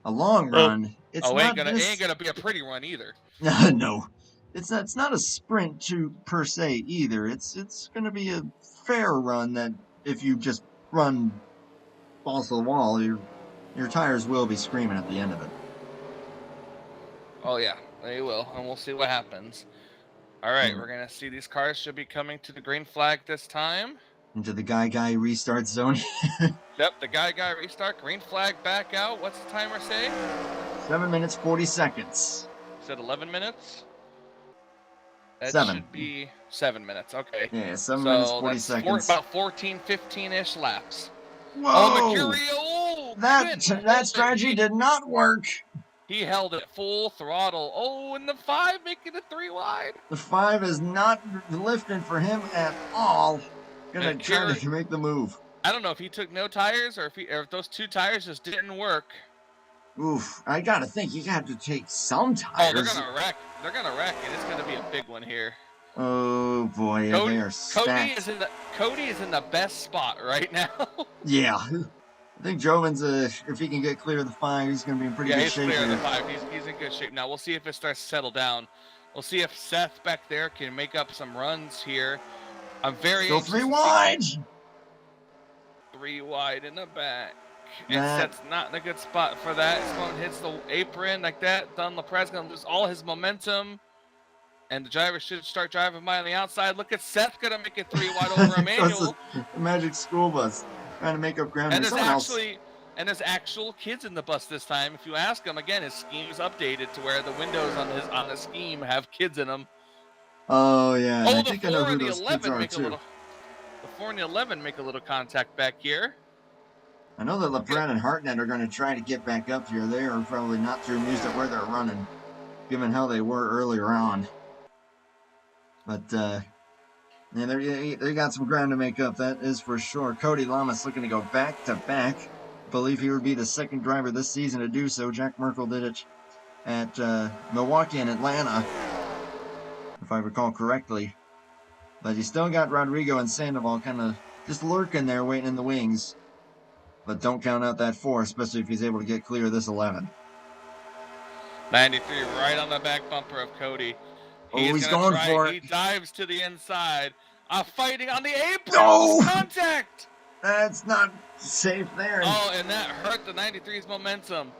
long run, it ain't
gonna be a pretty run either.
No, it's not a sprint per se either. It's going to be a fair run that if you just run balls to the wall, your tires will be screaming at the end of it.
Oh yeah, they will, and we'll see what happens. All right, we're gonna see these cars should be coming to the green flag this time.
Into the guy restart zone.
Yep, the guy restart, green flag back out. What's the timer say?
7 minutes 40 seconds.
Said 11 minutes. That
7.
should be 7 minutes. Okay.
Yeah, 7 minutes 40 seconds.
About 14, 15-ish laps.
Whoa!
Oh, Mercurio!
That strategy did not work.
He held it full throttle. Oh, and the 5 making it 3 wide.
The 5 is not lifting for him at all. Gonna try to make the move.
I don't know if he took no tires or if those 2 tires just didn't work.
Oof, I gotta think you got to take some tires.
Oh, they're gonna wreck, and it's gonna be a big one here.
Oh boy, they are stacked.
Cody is in the best spot right now.
Yeah. I think Jovan's, if he can get clear of the 5, he's going to be in pretty good shape.
Yeah, he's clear of the 5. He's in good shape now. We'll see if it starts to settle down. We'll see if Seth back there can make up some runs here. I'm very
Still 3 wide.
3 wide in the back. And Seth's not in a good spot for that. This one hits the apron like that. Donlon's going to lose all his momentum. And the driver should start driving by on the outside. Look at Seth going to make it 3 wide over Emmanuel.
The magic school bus. Trying to make up ground.
And there's actual kids in the bus this time. If you ask him again, his scheme's updated to where the windows on the scheme have kids in them.
Oh yeah.
Oh,
I think I know who those kids are too.
The 4 and the 11 make a little contact back here.
I know that LeBron and Hartnett are going to try to get back up here. They are probably not too amused at where they're running, given how they were earlier on. But yeah, they got some ground to make up, that is for sure. Cody Lamas looking to go back to back believe he would be the second driver this season to do so. Jack Merkel did it at Milwaukee and Atlanta, if I recall correctly. But you still got Rodrigo and Sandoval kind of just lurking there, waiting in the wings. But don't count out that 4, especially if he's able to get clear of this 11.
93 right on the back bumper of Cody.
He's going for it.
He dives to the inside. Fighting on the apron.
Oh!
Contact.
That's not safe there.
Oh, and that hurt the 93's momentum.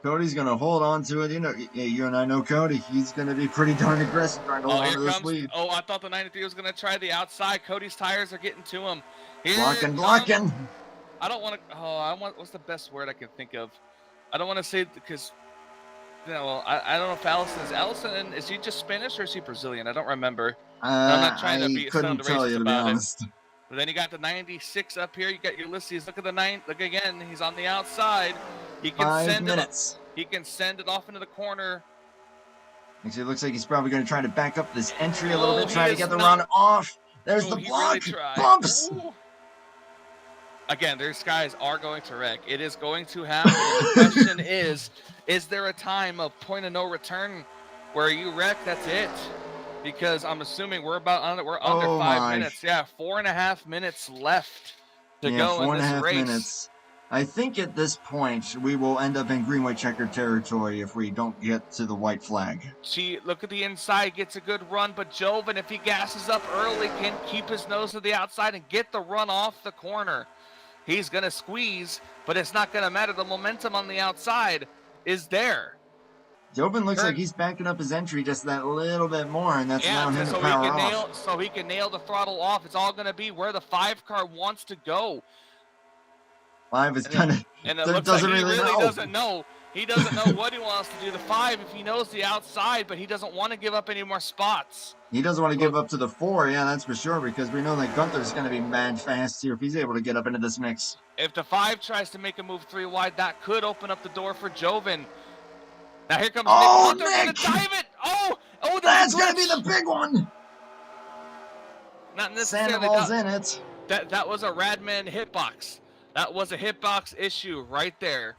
Cody's going to hold on to it. You know, you and I know Cody. He's going to be pretty darn aggressive trying to hold on to this lead.
Oh, I thought the 93 was going to try the outside. Cody's tires are getting to him.
Blocking.
I don't want to. What's the best word I can think of? I don't want to say because. I don't know if Allison, is he just Spanish or is he Brazilian? I don't remember. I'm not trying to be
couldn't tell you, to be honest.
But then you got the 96 up here. You got Ulysses. Look at the 9. Look again. He's on the outside. He can
5 minutes.
He can send it off into the corner.
Actually, it looks like he's probably going to try to back up this entry a little bit, try to get the run off. There's the block.
Really
Bumps.
Ooh. Again, these guys are going to wreck. It is going to happen. The question is there a time of point of no return where you wreck? That's it. Because I'm assuming we're under 5 minutes. Yeah, 4.5 minutes left to go in this
4.5
race.
minutes. I think at this point we will end up in green, white, checkered territory if we don't get to the white flag.
Look at the inside, gets a good run, but Joven, if he gasses up early, can keep his nose to the outside and get the run off the corner. He's going to squeeze, but it's not going to matter. The momentum on the outside is there.
Joven looks like he's backing up his entry just that little bit more, and that's allowing him to power off.
So he can nail the throttle off. It's all going to be where the 5 car wants to go.
5 is kind of
doesn't know. He doesn't know what he wants to do. The 5, if he knows the outside, but he doesn't want to give up any more spots.
He doesn't want to give up to the 4, yeah, that's for sure, because we know that Gunther's going to be mad fast here if he's able to get up into this mix.
If the 5 tries to make a move 3 wide, that could open up the door for Joven. Now here comes Nick. They're going to dive it. Oh,
that's going to be the big one.
Not necessarily.
Sandoval's in it.
That was a Radman hitbox. That was a hitbox issue right there.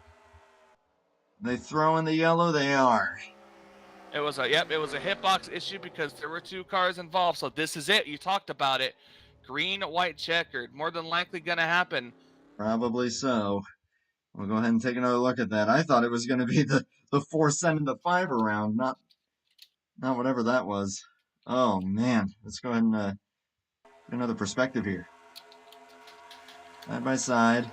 They throw in the yellow. They are.
It was a hitbox issue because there were 2 cars involved. So this is it. You talked about it. Green, white, checkered. More than likely going to happen.
Probably so. We'll go ahead and take another look at that. I thought it was going to be the 4 sending the 5 around, not whatever that was. Oh man, let's go ahead and get another perspective here. Side by side.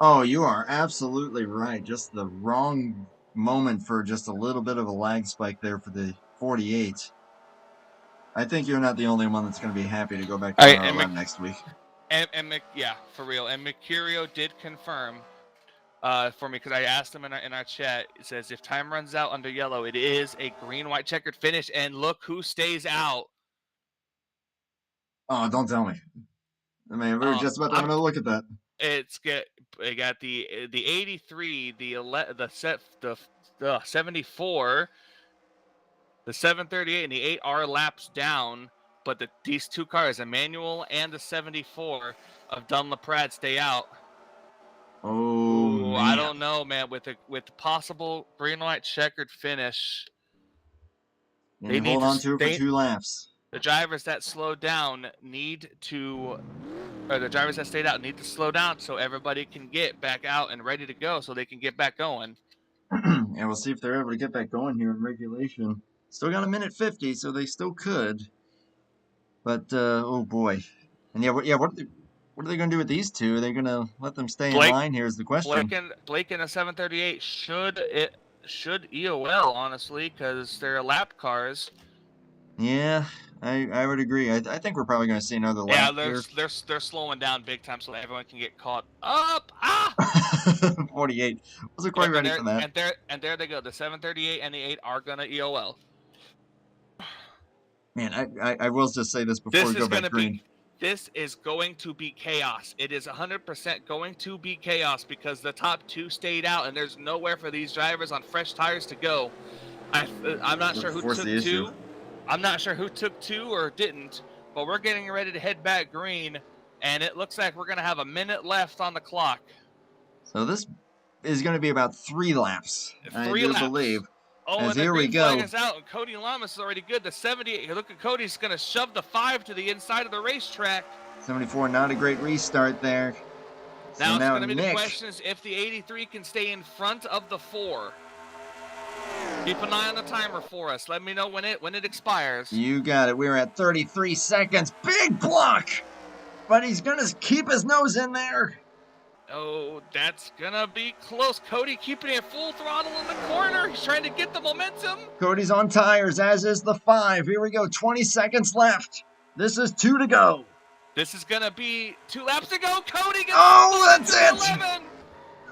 Oh, you are absolutely right. Just the wrong moment for just a little bit of a lag spike there for the 48. I think you're not the only one that's going to be happy to go back to NR11 next week.
Yeah, for real. And Mercurio did confirm for me because I asked him in our chat. It says if time runs out under yellow, it is a green, white, checkered finish. And look who stays out.
Oh, don't tell me. I mean, we were just about to have a look at that.
I got the 83, the 74, the 738, and the 8 are laps down. But these 2 cars, the manual and the 74 of Dunlap stay out.
Oh,
I don't know, man. With possible green light checkered finish,
they need hold on to it for 2 laps.
The drivers that slowed down the drivers that stayed out need to slow down so everybody can get back out and ready to go, so they can get back going.
And we'll see if they're able to get back going here in regulation. Still got 1:50, so they still could. But oh boy, and what are they going to do with these 2? Are they going to let them stay in line? Here's the question.
Blake in a 738 should EOL honestly because they're lap cars.
Yeah, I would agree. I think we're probably going to see another lap.
Yeah, they're slowing down big time so that everyone can get caught up.
48 wasn't quite ready for that.
And there they go. The 738 and the 8 are going to EOL.
Man, I will just say this before we go back green.
This is going to be chaos. It is 100% going to be chaos because the top 2 stayed out and there's nowhere for these drivers on fresh tires to go. I'm not sure who took 2. I'm not sure who took 2 or didn't, but we're getting ready to head back green. And it looks like we're going to have a minute left on the clock.
So this is going to be about 3 laps, I
3
do
laps.
believe.
Oh,
As
and the
here we
green flag
go.
is out, and Cody Lamas is already good. The 78. Look at Cody's going to shove the 5 to the inside of the racetrack.
74, not a great restart there. So
Now it's
now
going to be the
Nick.
question is if the 83 can stay in front of the 4. Keep an eye on the timer for us. Let me know when it expires.
You got it. We're at 33 seconds. Big block! But he's going to keep his nose in there.
Oh, that's gonna be close. Cody keeping it full throttle in the corner. He's trying to get the momentum.
Cody's on tires, as is the 5. Here we go. 20 seconds left. This is 2 to go.
This is gonna be 2 laps to go. Cody gets
that's it.
11.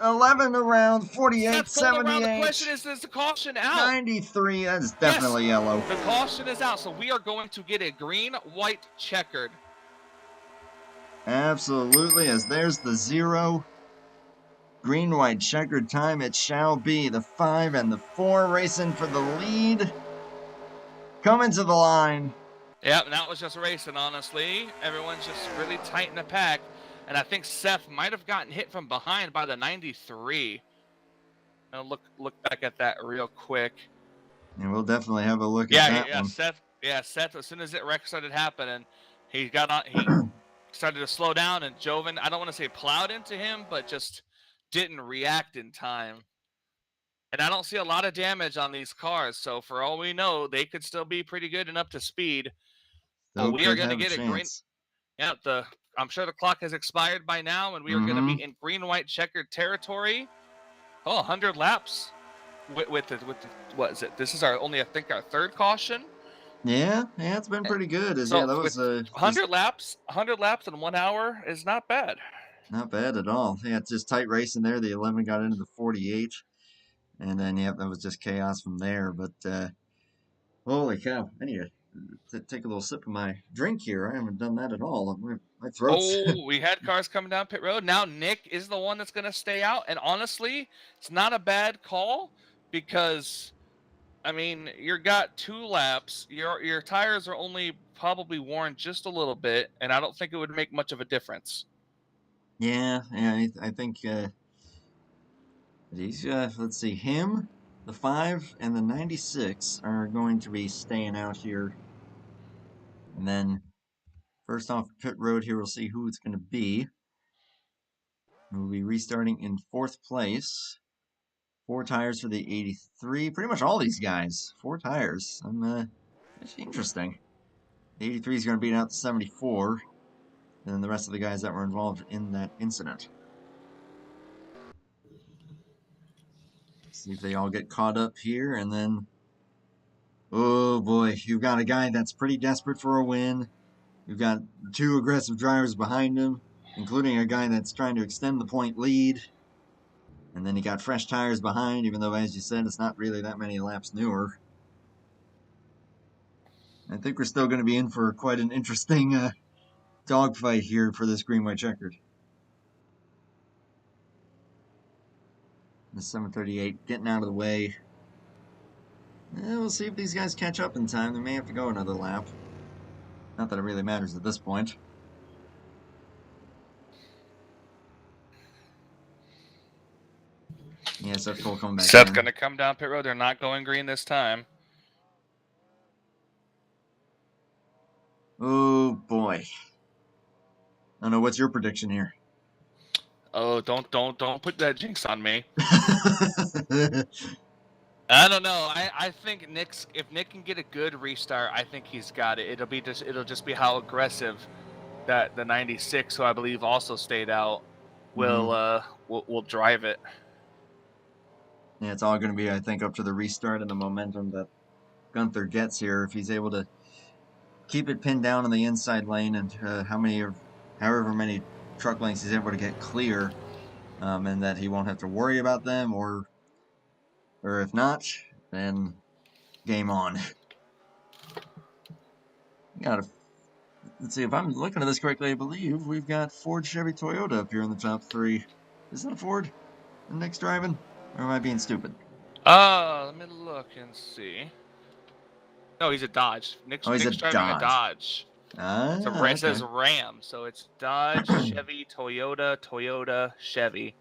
11 around, 48,
That's full around.
78.
The question is the caution out?
93. That's definitely yellow.
The caution is out, so we are going to get a green, white, checkered.
Absolutely, as there's the 0. Green, white, checkered time. It shall be. The 5 and the 4 racing for the lead. Coming to the line.
Yep, and that was just racing, honestly. Everyone's just really tight in the pack. And I think Seth might have gotten hit from behind by the 93. I'll look back at that real quick.
And we'll definitely have a look at that one.
Seth, as soon as it wreck started happening, he got on, he started to slow down, and Joven, I don't want to say plowed into him, but just didn't react in time. And I don't see a lot of damage on these cars, so for all we know, they could still be pretty good and up to speed. We are going to get a green. Yeah, I'm sure the clock has expired by now, and we are going to be in green, white, checkered territory. 100 laps with the what is it? This is I think our 3rd caution.
Yeah, it's been pretty good.
So
that was
100 laps in 1 hour is not bad.
Not bad at all. Yeah, it's just tight racing there. The 11 got into the 48, and then that was just chaos from there. But holy cow! I need to take a little sip of my drink here. I haven't done that at all. My throat's.
Oh, we had cars coming down pit road. Now Nick is the one that's going to stay out, and honestly, it's not a bad call because, I mean, you got 2 laps. Your tires are only probably worn just a little bit, and I don't think it would make much of a difference.
Yeah, I think these. Let's see, him, the 5, and the 96 are going to be staying out here, and then first off pit road here, we'll see who it's going to be. We'll be restarting in 4th place. 4 tires for the 83. Pretty much all these guys. 4 tires. It's interesting. The 83 is going to beat out the 74. And then the rest of the guys that were involved in that incident. See if they all get caught up here, and then... Oh boy, you've got a guy that's pretty desperate for a win. You've got 2 aggressive drivers behind him, including a guy that's trying to extend the point lead. And then you got fresh tires behind, even though, as you said, it's not really that many laps newer. I think we're still going to be in for quite an interesting dogfight here for this green, white, checkered. The 738 getting out of the way. We'll see if these guys catch up in time. They may have to go another lap. Not that it really matters at this point. Yeah, Seth Cole coming back.
Seth going to come down pit road. They're not going green this time.
Oh boy. I don't know. What's your prediction here?
Oh, don't put that jinx on me. I don't know. I think if Nick can get a good restart, I think he's got it. It'll just be how aggressive that the 96, who I believe also stayed out, will drive it.
Yeah, it's all going to be, I think, up to the restart and the momentum that Gunther gets here. If he's able to keep it pinned down in the inside lane, and however many truck lengths he's able to get clear, and that he won't have to worry about them, or if not, then game on. Let's see, if I'm looking at this correctly, I believe we've got Ford, Chevy, Toyota up here in the top 3. Is that a Ford? The Nick's driving? Or am I being stupid?
Let me look and see. No, he's a Dodge. Nick's driving a Dodge. It says
Okay.
Ram, so it's Dodge, Chevy, Toyota, Chevy,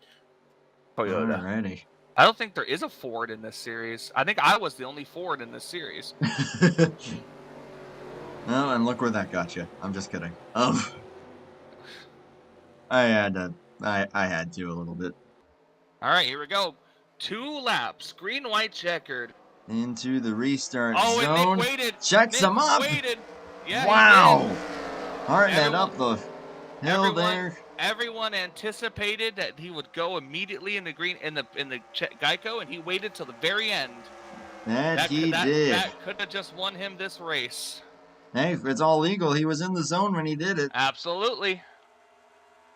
Toyota.
Alrighty.
I don't think there is a Ford in this series. I think I was the only Ford in this series.
Well, and look where that got you. I'm just kidding. I had to a little bit.
All right, here we go. 2 laps, green, white, checkered.
Into the restart
Oh, and
zone.
Nick waited.
Checks
Nick
him up.
waited. Yeah,
Wow.
he did.
Hearting that up the hill there.
Everyone anticipated that he would go immediately in the green in the Geico, and he waited till the very end.
That he did.
That could have just won him this race.
Hey, if it's all legal, he was in the zone when he did it.
Absolutely.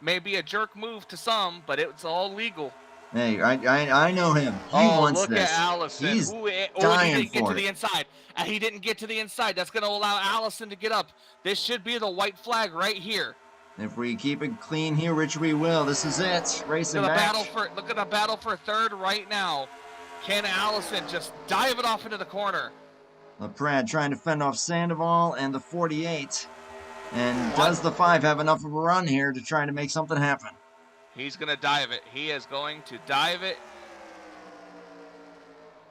Maybe a jerk move to some, but it's all legal.
Hey, I know him. He wants
look
this.
At Allison.
He's
dying
he
didn't get to the inside. He didn't get to the inside. That's going to allow Allison to get up. This should be the white flag right here.
If we keep it clean here, which we will, this is it. Racing back.
Look at the battle for third right now. Can Allison just dive it off into the corner?
LaPrade trying to fend off Sandoval and the 48. And does the 5 have enough of a run here to try to make something happen?
He's going to dive it. He is going to dive it.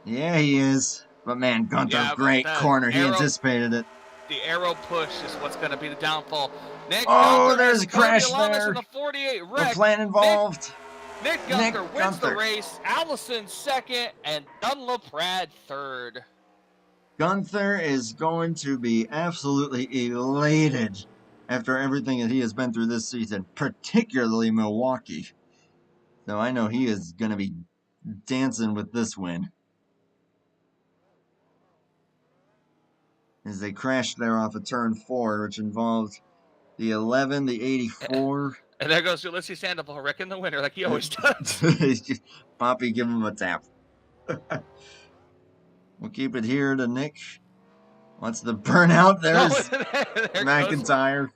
Yeah, he is. But man, Gunther, great corner. He anticipated it.
The arrow push is what's going to be the downfall.
There's a crash there.
The 48
The plan involved.
Nick Gunther wins the race. Allison second, and Dunlop-Rad third.
Gunther is going to be absolutely elated after everything that he has been through this season, particularly Milwaukee. So I know he is going to be dancing with this win. As they crashed there off of turn 4, which involved the 11, the 84.
And there goes Ulysses Sandoval wrecking the winner like he always does.
Poppy, give him a tap. We'll keep it here to Nick. What's the burnout? There's McIntyre.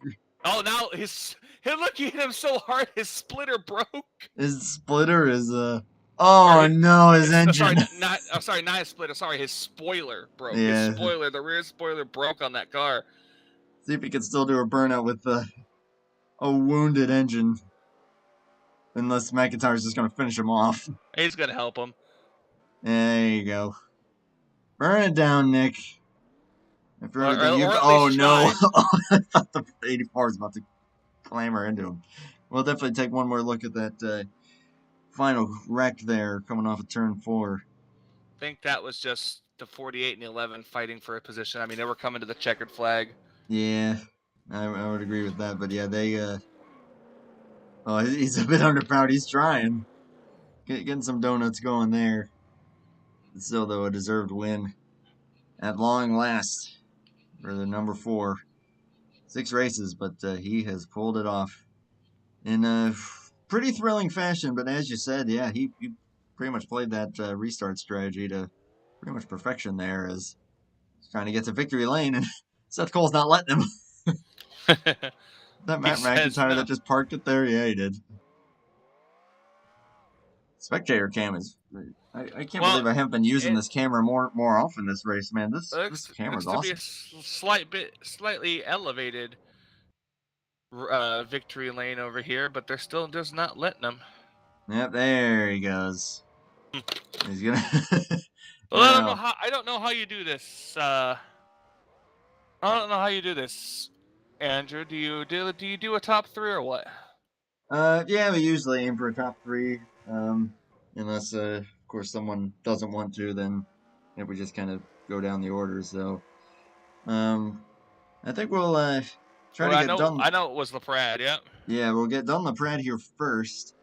Oh, now look, he hit him so hard his splitter broke.
His splitter is his engine.
Sorry, not his splitter. Sorry, his spoiler broke.
Yeah.
His spoiler, the rear spoiler broke on that car.
See if he can still do a burnout with a wounded engine. Unless McIntyre's just going to finish him off.
He's going to help him.
There you go. Burn it down, Nick. After everything no. I thought the 84 was about to clamber into him. We'll definitely take one more look at that final wreck there coming off of turn 4.
I think that was just the 48 and the 11 fighting for a position. I mean, they were coming to the checkered flag.
Yeah, I would agree with that. But yeah, they he's a bit underpowered. He's trying. Getting some donuts going there. Still, though, a deserved win at long last for the number 4. 6 races, but he has pulled it off in a pretty thrilling fashion. But as you said, yeah, he pretty much played that restart strategy to pretty much perfection there, as he's trying to get to victory lane, and Seth Cole's not letting him. That Matt McIntyre that just parked it there? Yeah, he did. Spectator cam is... I can't believe I haven't been using this camera more often this race, man. This camera's awesome.
To be a slightly elevated victory lane over here, but they're still just not letting them.
Yep, there he goes. He's gonna.
Well, I don't know how you do this. I don't know how you do this, Andrew. Do you do a top 3 or what?
Yeah, we usually aim for a top 3. Unless of course someone doesn't want to, then we just kind of go down the order. So, I think we'll try to get done.
I know it was LaPrade. Yeah.
Yeah, we'll get done LaPrade here first.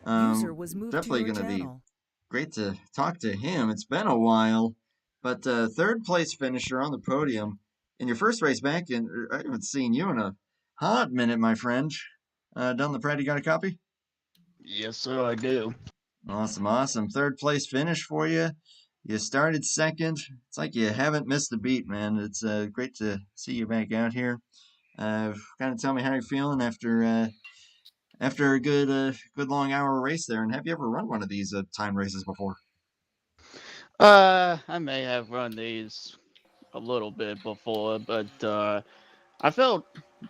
User was moved
Definitely
to your
going to be
channel.
great to talk to him. It's been a while, but third place finisher on the podium in your first race back. And I haven't seen you in a hot minute, my friend. Done LaPrade, you got a copy?
Yes, sir, I do.
Awesome. Third place finish for you. You started second. It's like you haven't missed a beat, man. It's great to see you back out here. Kind of tell me how you're feeling after a good long hour race there. And have you ever run one of these time races before?
I may have run these a little bit before, but I felt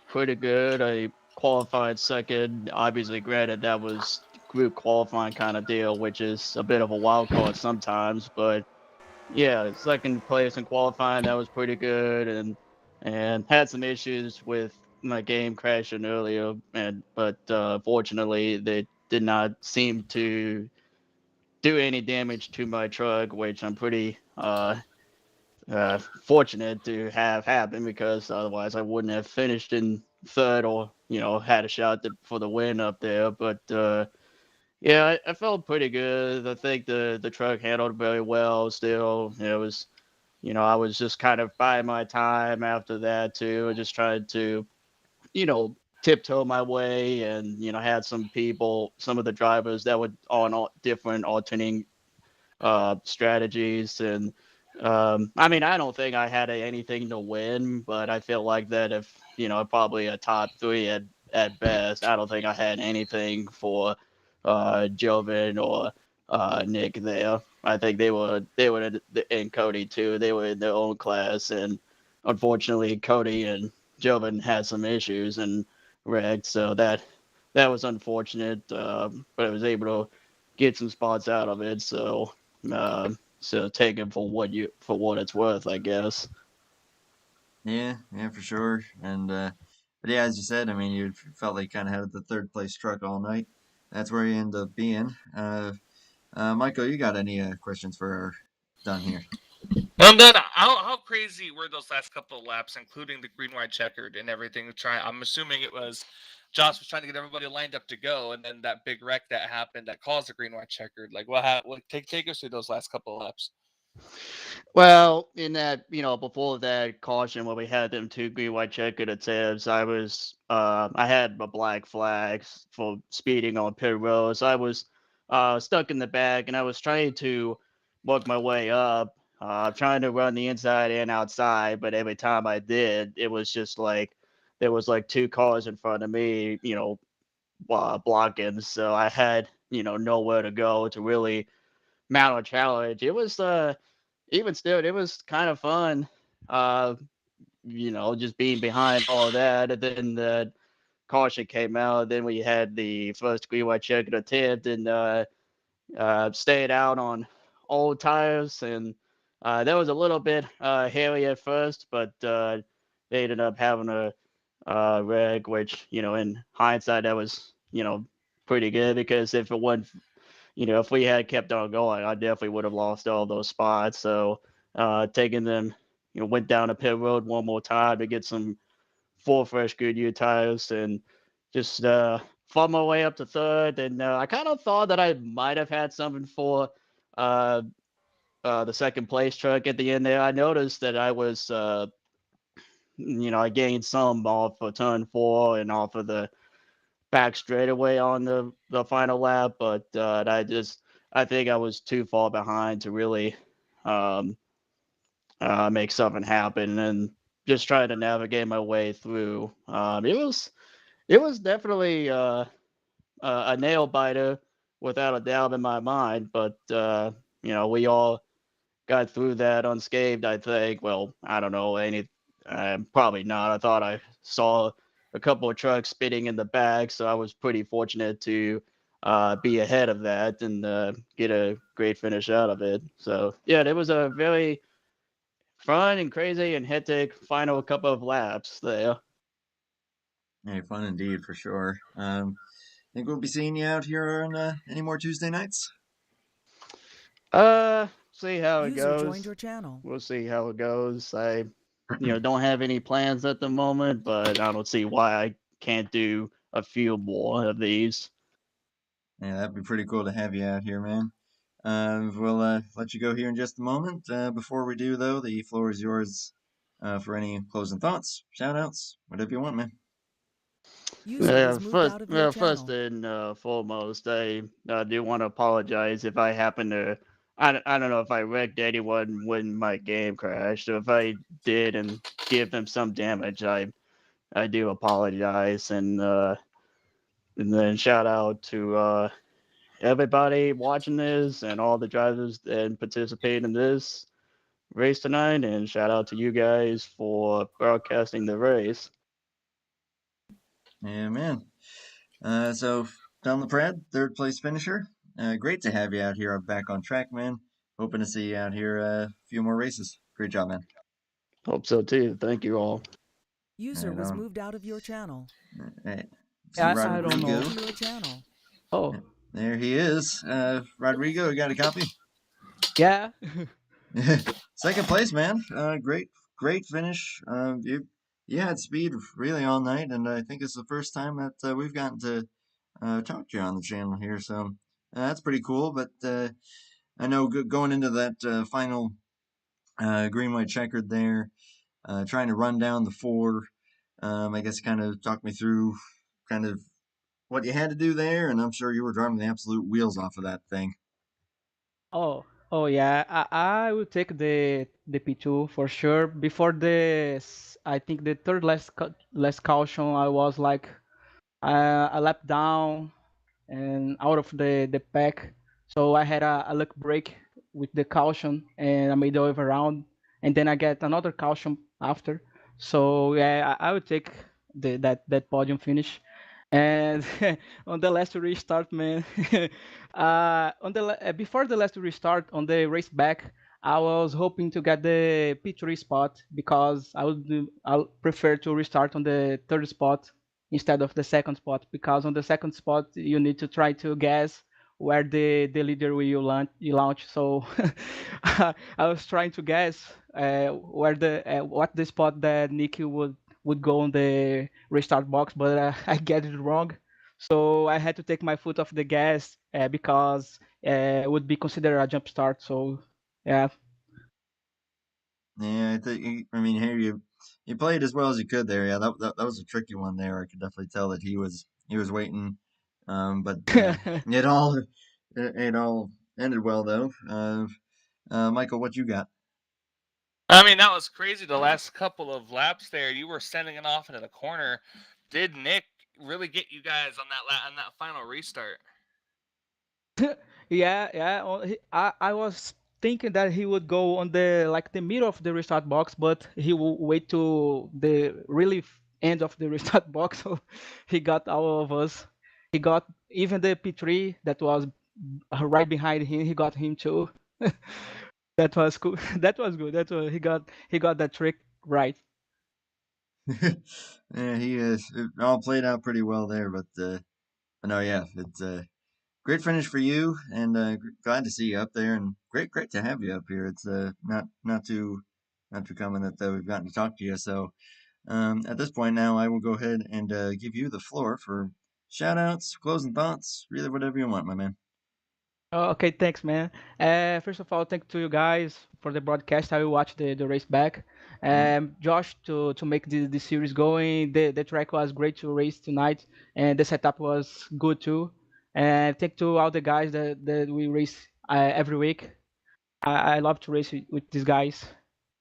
pretty good. I qualified second. Obviously, granted, that was group qualifying kind of deal, which is a bit of a wild card sometimes. But yeah, second place in qualifying, that was pretty good. And had some issues with my game crashing earlier, but fortunately, they did not seem to do any damage to my truck, which I'm pretty fortunate to have happened because otherwise I wouldn't have finished in third or had a shot for the win up there. But yeah, I felt pretty good. I think the truck handled very well. Still, it was I was just kind of biding my time after that too, just trying to tiptoe my way and had some people, some of the drivers that were on all different alternating strategies. And I mean, I don't think I had anything to win, but I feel like that if probably a top three at best. I don't think I had anything for Joven or Nick there. I think they were in Cody too. They were in their own class, and unfortunately, Cody and Joven had some issues and wrecked, so that was unfortunate. But I was able to get some spots out of it. So take it for what it's worth, I guess.
Yeah, yeah, for sure. And but yeah, as you said, I mean, you felt like you kind of had the third place truck all night. That's where you end up being. Michael, you got any questions for our done here?
And then how crazy were those last couple of laps, including the green white checkered and everything? I'm assuming it was Josh was trying to get everybody lined up to go, and then that big wreck that happened that caused the green white checkered. Like take us through those last couple of laps.
Well, in that, before that caution where we had them two green white checkered attempts, I had my black flags for speeding on pit road. So I was stuck in the back and I was trying to work my way up, trying to run the inside and outside, but every time I did, it was just like there was like two cars in front of me, blocking. So I had, nowhere to go to really mount a challenge. It was even still, it was kind of fun. Uh, just being behind all of that, and then the caution came out. Then we had the first green white check attempt, and stayed out on old tires, and that was a little bit hairy at first, but they ended up having a wreck, which in hindsight, that was pretty good because if it wasn't if we had kept on going, I definitely would have lost all those spots. So taking them, went down a pit road one more time to get some full fresh Goodyear tires and just fought my way up to third. And I kind of thought that I might have had something for uh, the second place truck at the end there. I noticed that I was, I gained some off of turn 4 and off of the back straightaway on the final lap, but I think I was too far behind to really um, make something happen, and just trying to navigate my way through. It was definitely a nail biter without a doubt in my mind, but we all got through that unscathed, I think. Well, I don't know, probably not. I thought I saw a couple of trucks spitting in the back, so I was pretty fortunate to be ahead of that and get a great finish out of it. So yeah, it was a very fun and crazy and hectic final couple of laps there.
Hey, fun indeed, for sure. Think we'll be seeing you out here on any more Tuesday nights?
See how it
User joined
goes.
your channel.
We'll see how it goes. I don't have any plans at the moment, but I don't see why I can't do a few more of these.
Yeah, that'd be pretty cool to have you out here, man. We'll let you go here in just a moment. Before we do, though, the floor is yours for any closing thoughts, shout outs, whatever you want, man.
User
Yeah,
was moved
first,
out of your
well, first
channel.
and foremost, I do want to apologize if I happen to. I don't know if I wrecked anyone when my game crashed. So if I did and give them some damage, I do apologize. And then shout out to everybody watching this and all the drivers that participate in this race tonight. And shout out to you guys for broadcasting the race.
Yeah, man. So Donald Pratt, third place finisher. Great to have you out here. Back on track, man. Hoping to see you out here a few more races. Great job, man.
Hope so too. Thank you all.
User
Right
was
on.
moved out of your channel.
Right. See
I don't
User
know.
Rodrigo.
to your channel.
Oh,
There he is. Rodrigo, you got a copy?
yeah.
Second place, man. Great finish. You had speed really all night, and I think it's the first time that we've gotten to talk to you on the channel here. So that's pretty cool. But I know going into that final green white checkered there, trying to run down the four. I guess kind of talk me through kind of what you had to do there, and I'm sure you were driving the absolute wheels off of that thing.
Oh yeah. I will take the P2 for sure. Before this, I think the third last caution, I was like a lap down and out of the pack. So I had a luck break with the caution and I made the wave around, and then I get another caution after. So yeah, I would take that podium finish. And on the last restart, man, before the last restart on the race back, I was hoping to get the P3 spot because I'll prefer to restart on the third spot instead of the second spot, because on the second spot you need to try to guess where the leader will launch. So I was trying to guess where the what the spot that Nikki would go on the restart box, but I get it wrong. So I had to take my foot off the gas because it would be considered a jump start. So yeah.
Yeah, I think. I mean, here you played as well as you could there. Yeah, that was a tricky one there. I could definitely tell that he was waiting, but it all it all ended well though. Michael, what you got?
I mean, that was crazy. The last couple of laps there, you were sending it off into the corner. Did Nick really get you guys on that final restart?
Yeah. I was thinking that he would go on the middle of the restart box, but he will wait to the really end of the restart box. So he got all of us. He got even the P3 that was right behind him. He got him too. That was cool. That was good. That was he got that trick right.
Yeah, he is. It all played out pretty well there, but no, yeah, it's great finish for you, and glad to see you up there, and great to have you up here. It's not too common that we've gotten to talk to you. So at this point now, I will go ahead and give you the floor for shout outs, closing thoughts, really whatever you want, my man.
Oh, okay, thanks, man. First of all, thank to you guys for the broadcast. I will watch the race back.
Mm.
Josh, to make the series going. The track was great to race tonight, and the setup was good too. And thank to all the guys that we race every week. I love to race with these guys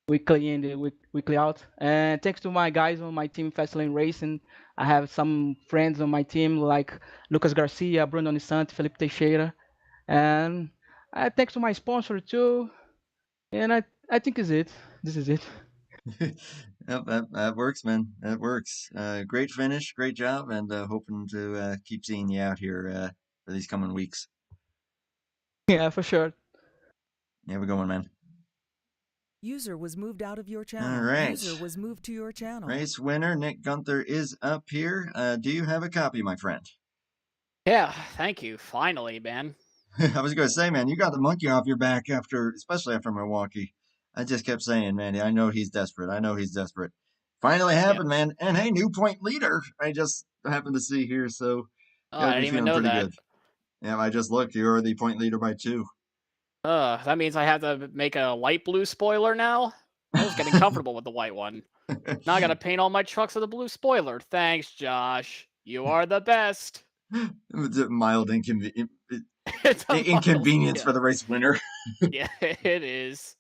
weekly in the weekly out. And thanks to my guys on my team, Fastlane Racing. I have some friends on my team like Lucas Garcia, Bruno Nissante, Felipe Teixeira, and thanks to my sponsor too. And I think is it. This is it.
Yep, that works, man. That works. Great finish, great job, and hoping to keep seeing you out here for these coming weeks.
Yeah, for sure.
Have a good one, man.
User was moved out of your channel.
All right.
User was moved to your channel.
Race winner Nick Gunther is up here. Do you have a copy, my friend?
Yeah, thank you. Finally, man.
I was going to say, man, you got the monkey off your back especially after Milwaukee. I just kept saying, man, I know he's desperate. I know he's desperate. Finally
Yeah.
happened, man. And hey, new point leader. I just happened to see here, so
Oh,
gotta
I
be
didn't even
feeling
know
pretty
that.
good. Yeah, I just looked. You're the point leader by 2.
That means I have to make a light blue spoiler now? I was getting comfortable with the white one. Now I gotta paint all my trucks with a blue spoiler. Thanks, Josh. You are the best.
Mild
It's a
inconvenience
yeah.
for the race winner.
Yeah, it is.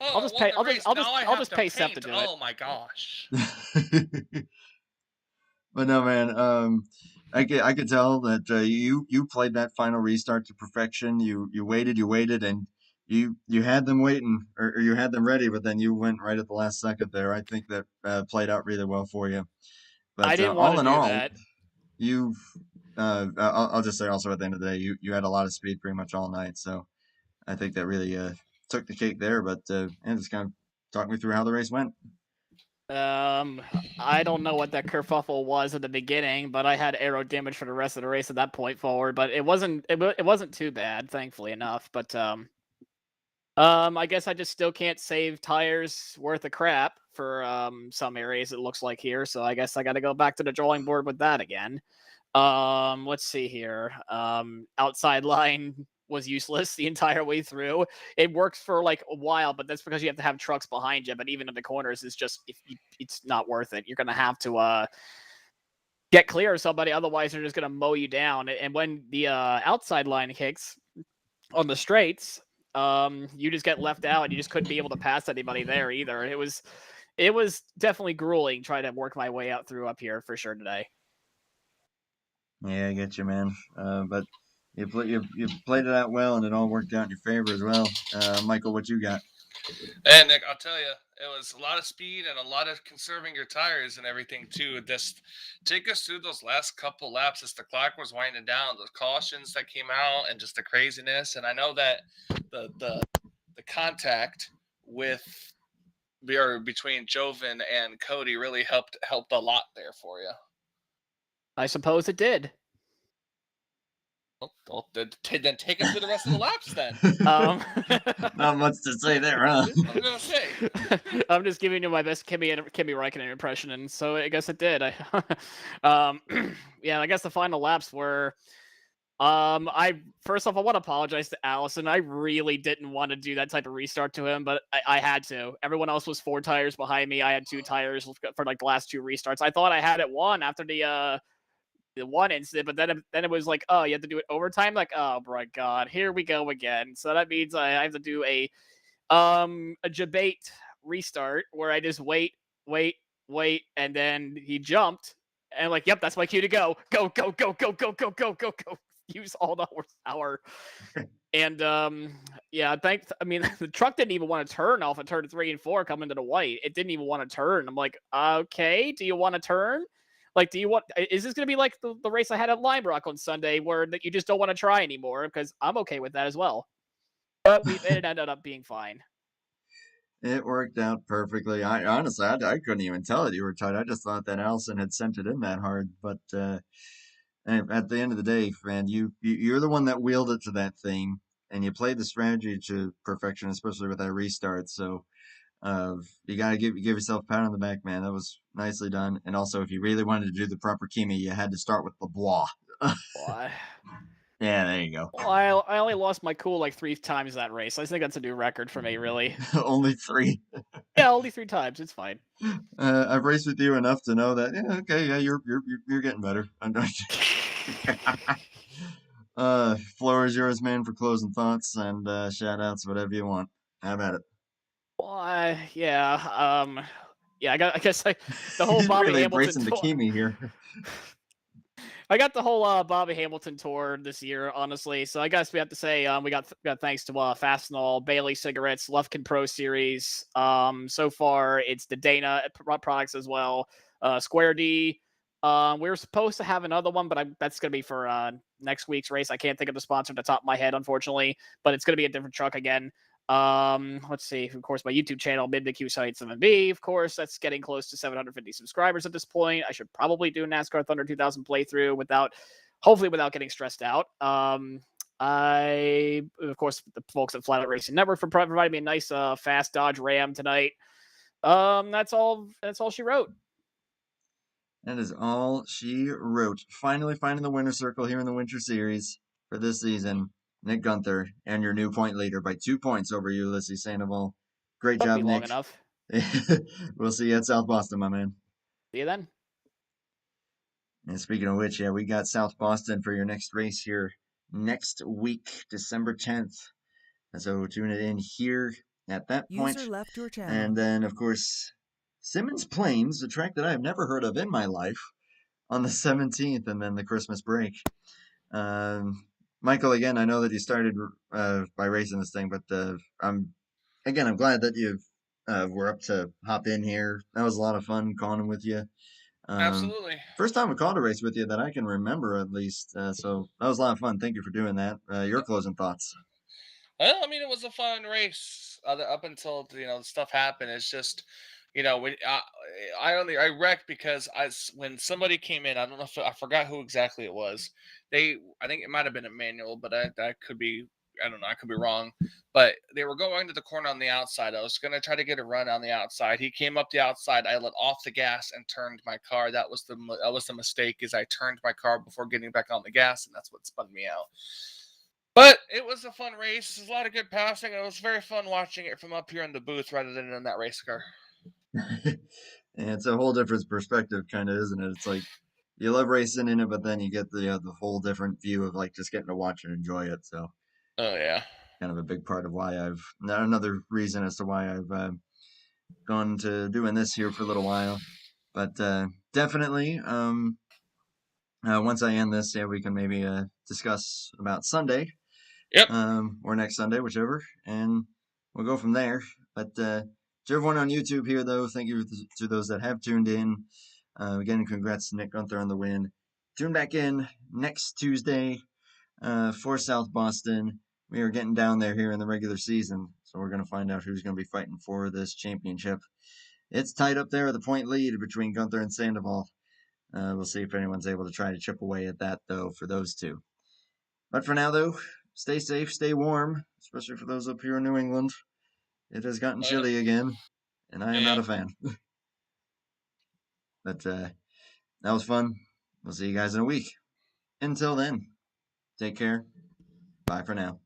Oh,
I'll just
I
pay.
won the race. Now I
I'll
have
just
to
pay Seth to
paint.
do it.
Oh my gosh.
But no, man. I could tell that you played that final restart to perfection. You waited, and you had them waiting, or you had them ready, but then you went right at the last second there. I think that played out really well for you.
I
But
didn't want
all
to
in
do
all,
that.
I'll just say also at the end of the day, you had a lot of speed pretty much all night, so I think that really took the cake there. But and just kind of talk me through how the race went.
I don't know what that kerfuffle was at the beginning, but I had aero damage for the rest of the race at that point forward. But it wasn't too bad, thankfully enough. But I guess I just still can't save tires worth of crap for some areas. It looks like here, so I guess I got to go back to the drawing board with that again. Let's see here. Outside line was useless the entire way through. It works for like a while, but that's because you have to have trucks behind you. But even in the corners, it's not worth it. You're gonna have to get clear of somebody, otherwise they're just gonna mow you down. And when the outside line kicks on the straights, you just get left out. You just couldn't be able to pass anybody there either. It was definitely grueling trying to work my way out through up here for sure today.
Yeah, I get you, man. But you played it out well, and it all worked out in your favor as well. Michael, what you got?
And Nick, I'll tell you, it was a lot of speed and a lot of conserving your tires and everything too. Just take us through those last couple laps as the clock was winding down, the cautions that came out, and just the craziness. And I know that the contact with between Joven and Cody really helped a lot there for you.
I suppose it did.
Well, then take us through the rest of the laps then.
Not much to say there, huh?
I'm gonna say.
I'm just giving you my best Kimi Räikkönen impression, and so I guess it did. Yeah, I guess the final laps were. I first off, I want to apologize to Allison. I really didn't want to do that type of restart to him, but I had to. Everyone else was 4 tires behind me. I had 2 tires for like the last 2 restarts. I thought I had it won after the one incident, but then it was like, oh, you have to do it overtime. Like, oh my god, here we go again. So that means I have to do a debate restart where I just wait, and then he jumped, and like, yep, that's my cue to go. Use all the horsepower. And yeah, I mean, the truck didn't even want to turn off at turn 3 and 4 coming to the white. It didn't even want to turn. I'm like, okay, do you want to turn? Like, is this going to be like the race I had at Lime Rock on Sunday where that you just don't want to try anymore? Because I'm okay with that as well. But it ended up being fine.
It worked out perfectly. I honestly, I couldn't even tell that you were tight. I just thought that Allison had sent it in that hard. But at the end of the day, man, you're the one that wheeled it to that thing, and you played the strategy to perfection, especially with that restart. So you got to give yourself a pat on the back, man. That was nicely done. And also, if you really wanted to do the proper Kimi, you had to start with the Bois.
Why?
Yeah, there you go.
Well, I only lost my cool like 3 times that race. I think that's a new record for me, really.
Only 3.
Yeah, only 3 times. It's fine.
I've raced with you enough to know that. Yeah, okay, yeah, you're getting better. I'm not. Floor is yours, man, for closing thoughts and shout outs, whatever you want. How about it?
Well, yeah, I guess the whole Bobby
really
Hamilton
embracing the Kimi here.
I got the whole Bobby Hamilton tour this year, honestly. So I guess we have to say we got thanks to Fastenal, Bailey Cigarettes, Lufkin Pro Series. So far it's the Dana products as well. Square D. We were supposed to have another one, but that's going to be for next week's race. I can't think of the sponsor at the top of my head, unfortunately, but it's going to be a different truck again. Let's see. Of course, my YouTube channel, MidBQ Site 7B. Of course, that's getting close to 750 subscribers at this point. I should probably do NASCAR Thunder 2000 playthrough hopefully without getting stressed out. I, of course, the folks at Flatout Racing Network for providing me a nice, fast Dodge Ram tonight. That's all she wrote.
That is all she wrote. Finally finding the winner circle here in the Winter Series for this season. Nick Gunther, and your new point leader by 2 points over Ulysses Sandoval. Great job, Nick.
Long enough.
We'll see you at South Boston, my man.
See you then.
And speaking of which, yeah, we got South Boston for your next race here next week, December 10th. And so tune it in here at that point.
User left your channel.
And then, of course, Simmons Plains, a track that I have never heard of in my life, on the 17th, and then the Christmas break. Michael, again, I know that you started by racing this thing, but I'm glad that you were up to hop in here. That was a lot of fun calling with you.
Absolutely.
First time we called a race with you that I can remember, at least. So that was a lot of fun. Thank you for doing that. Your closing thoughts?
Well, I mean, it was a fun race up until the stuff happened. It's just, when I wrecked because when somebody came in, I don't know if I forgot who exactly it was. I think it might have been a manual, but I could be, I don't know, I could be wrong. But they were going to the corner on the outside. I was gonna try to get a run on the outside. He came up the outside. I let off the gas and turned my car. That was the mistake. Is I turned my car before getting back on the gas, and that's what spun me out. But it was a fun race. There's a lot of good passing. It was very fun watching it from up here in the booth rather than in that race car.
And it's a whole different perspective, kind of, isn't it? It's like you love racing in it, but then you get the whole different view of like just getting to watch and enjoy it. So
Oh yeah.
kind of a big part of why another reason as to why I've gone to doing this here for a little while. But definitely, once I end this, yeah, we can maybe discuss about Sunday,
Yep.
or next Sunday, whichever, and we'll go from there. But to everyone on YouTube here, though, thank you to those that have tuned in. Again, congrats to Nick Gunther on the win. Tune back in next Tuesday for South Boston. We are getting down there here in the regular season, so we're going to find out who's going to be fighting for this championship. It's tight up there with a point lead between Gunther and Sandoval. We'll see if anyone's able to try to chip away at that, though, for those two. But for now, though, stay safe, stay warm, especially for those up here in New England. It has gotten chilly again, and I am not a fan. But that was fun. We'll see you guys in a week. Until then, take care. Bye for now.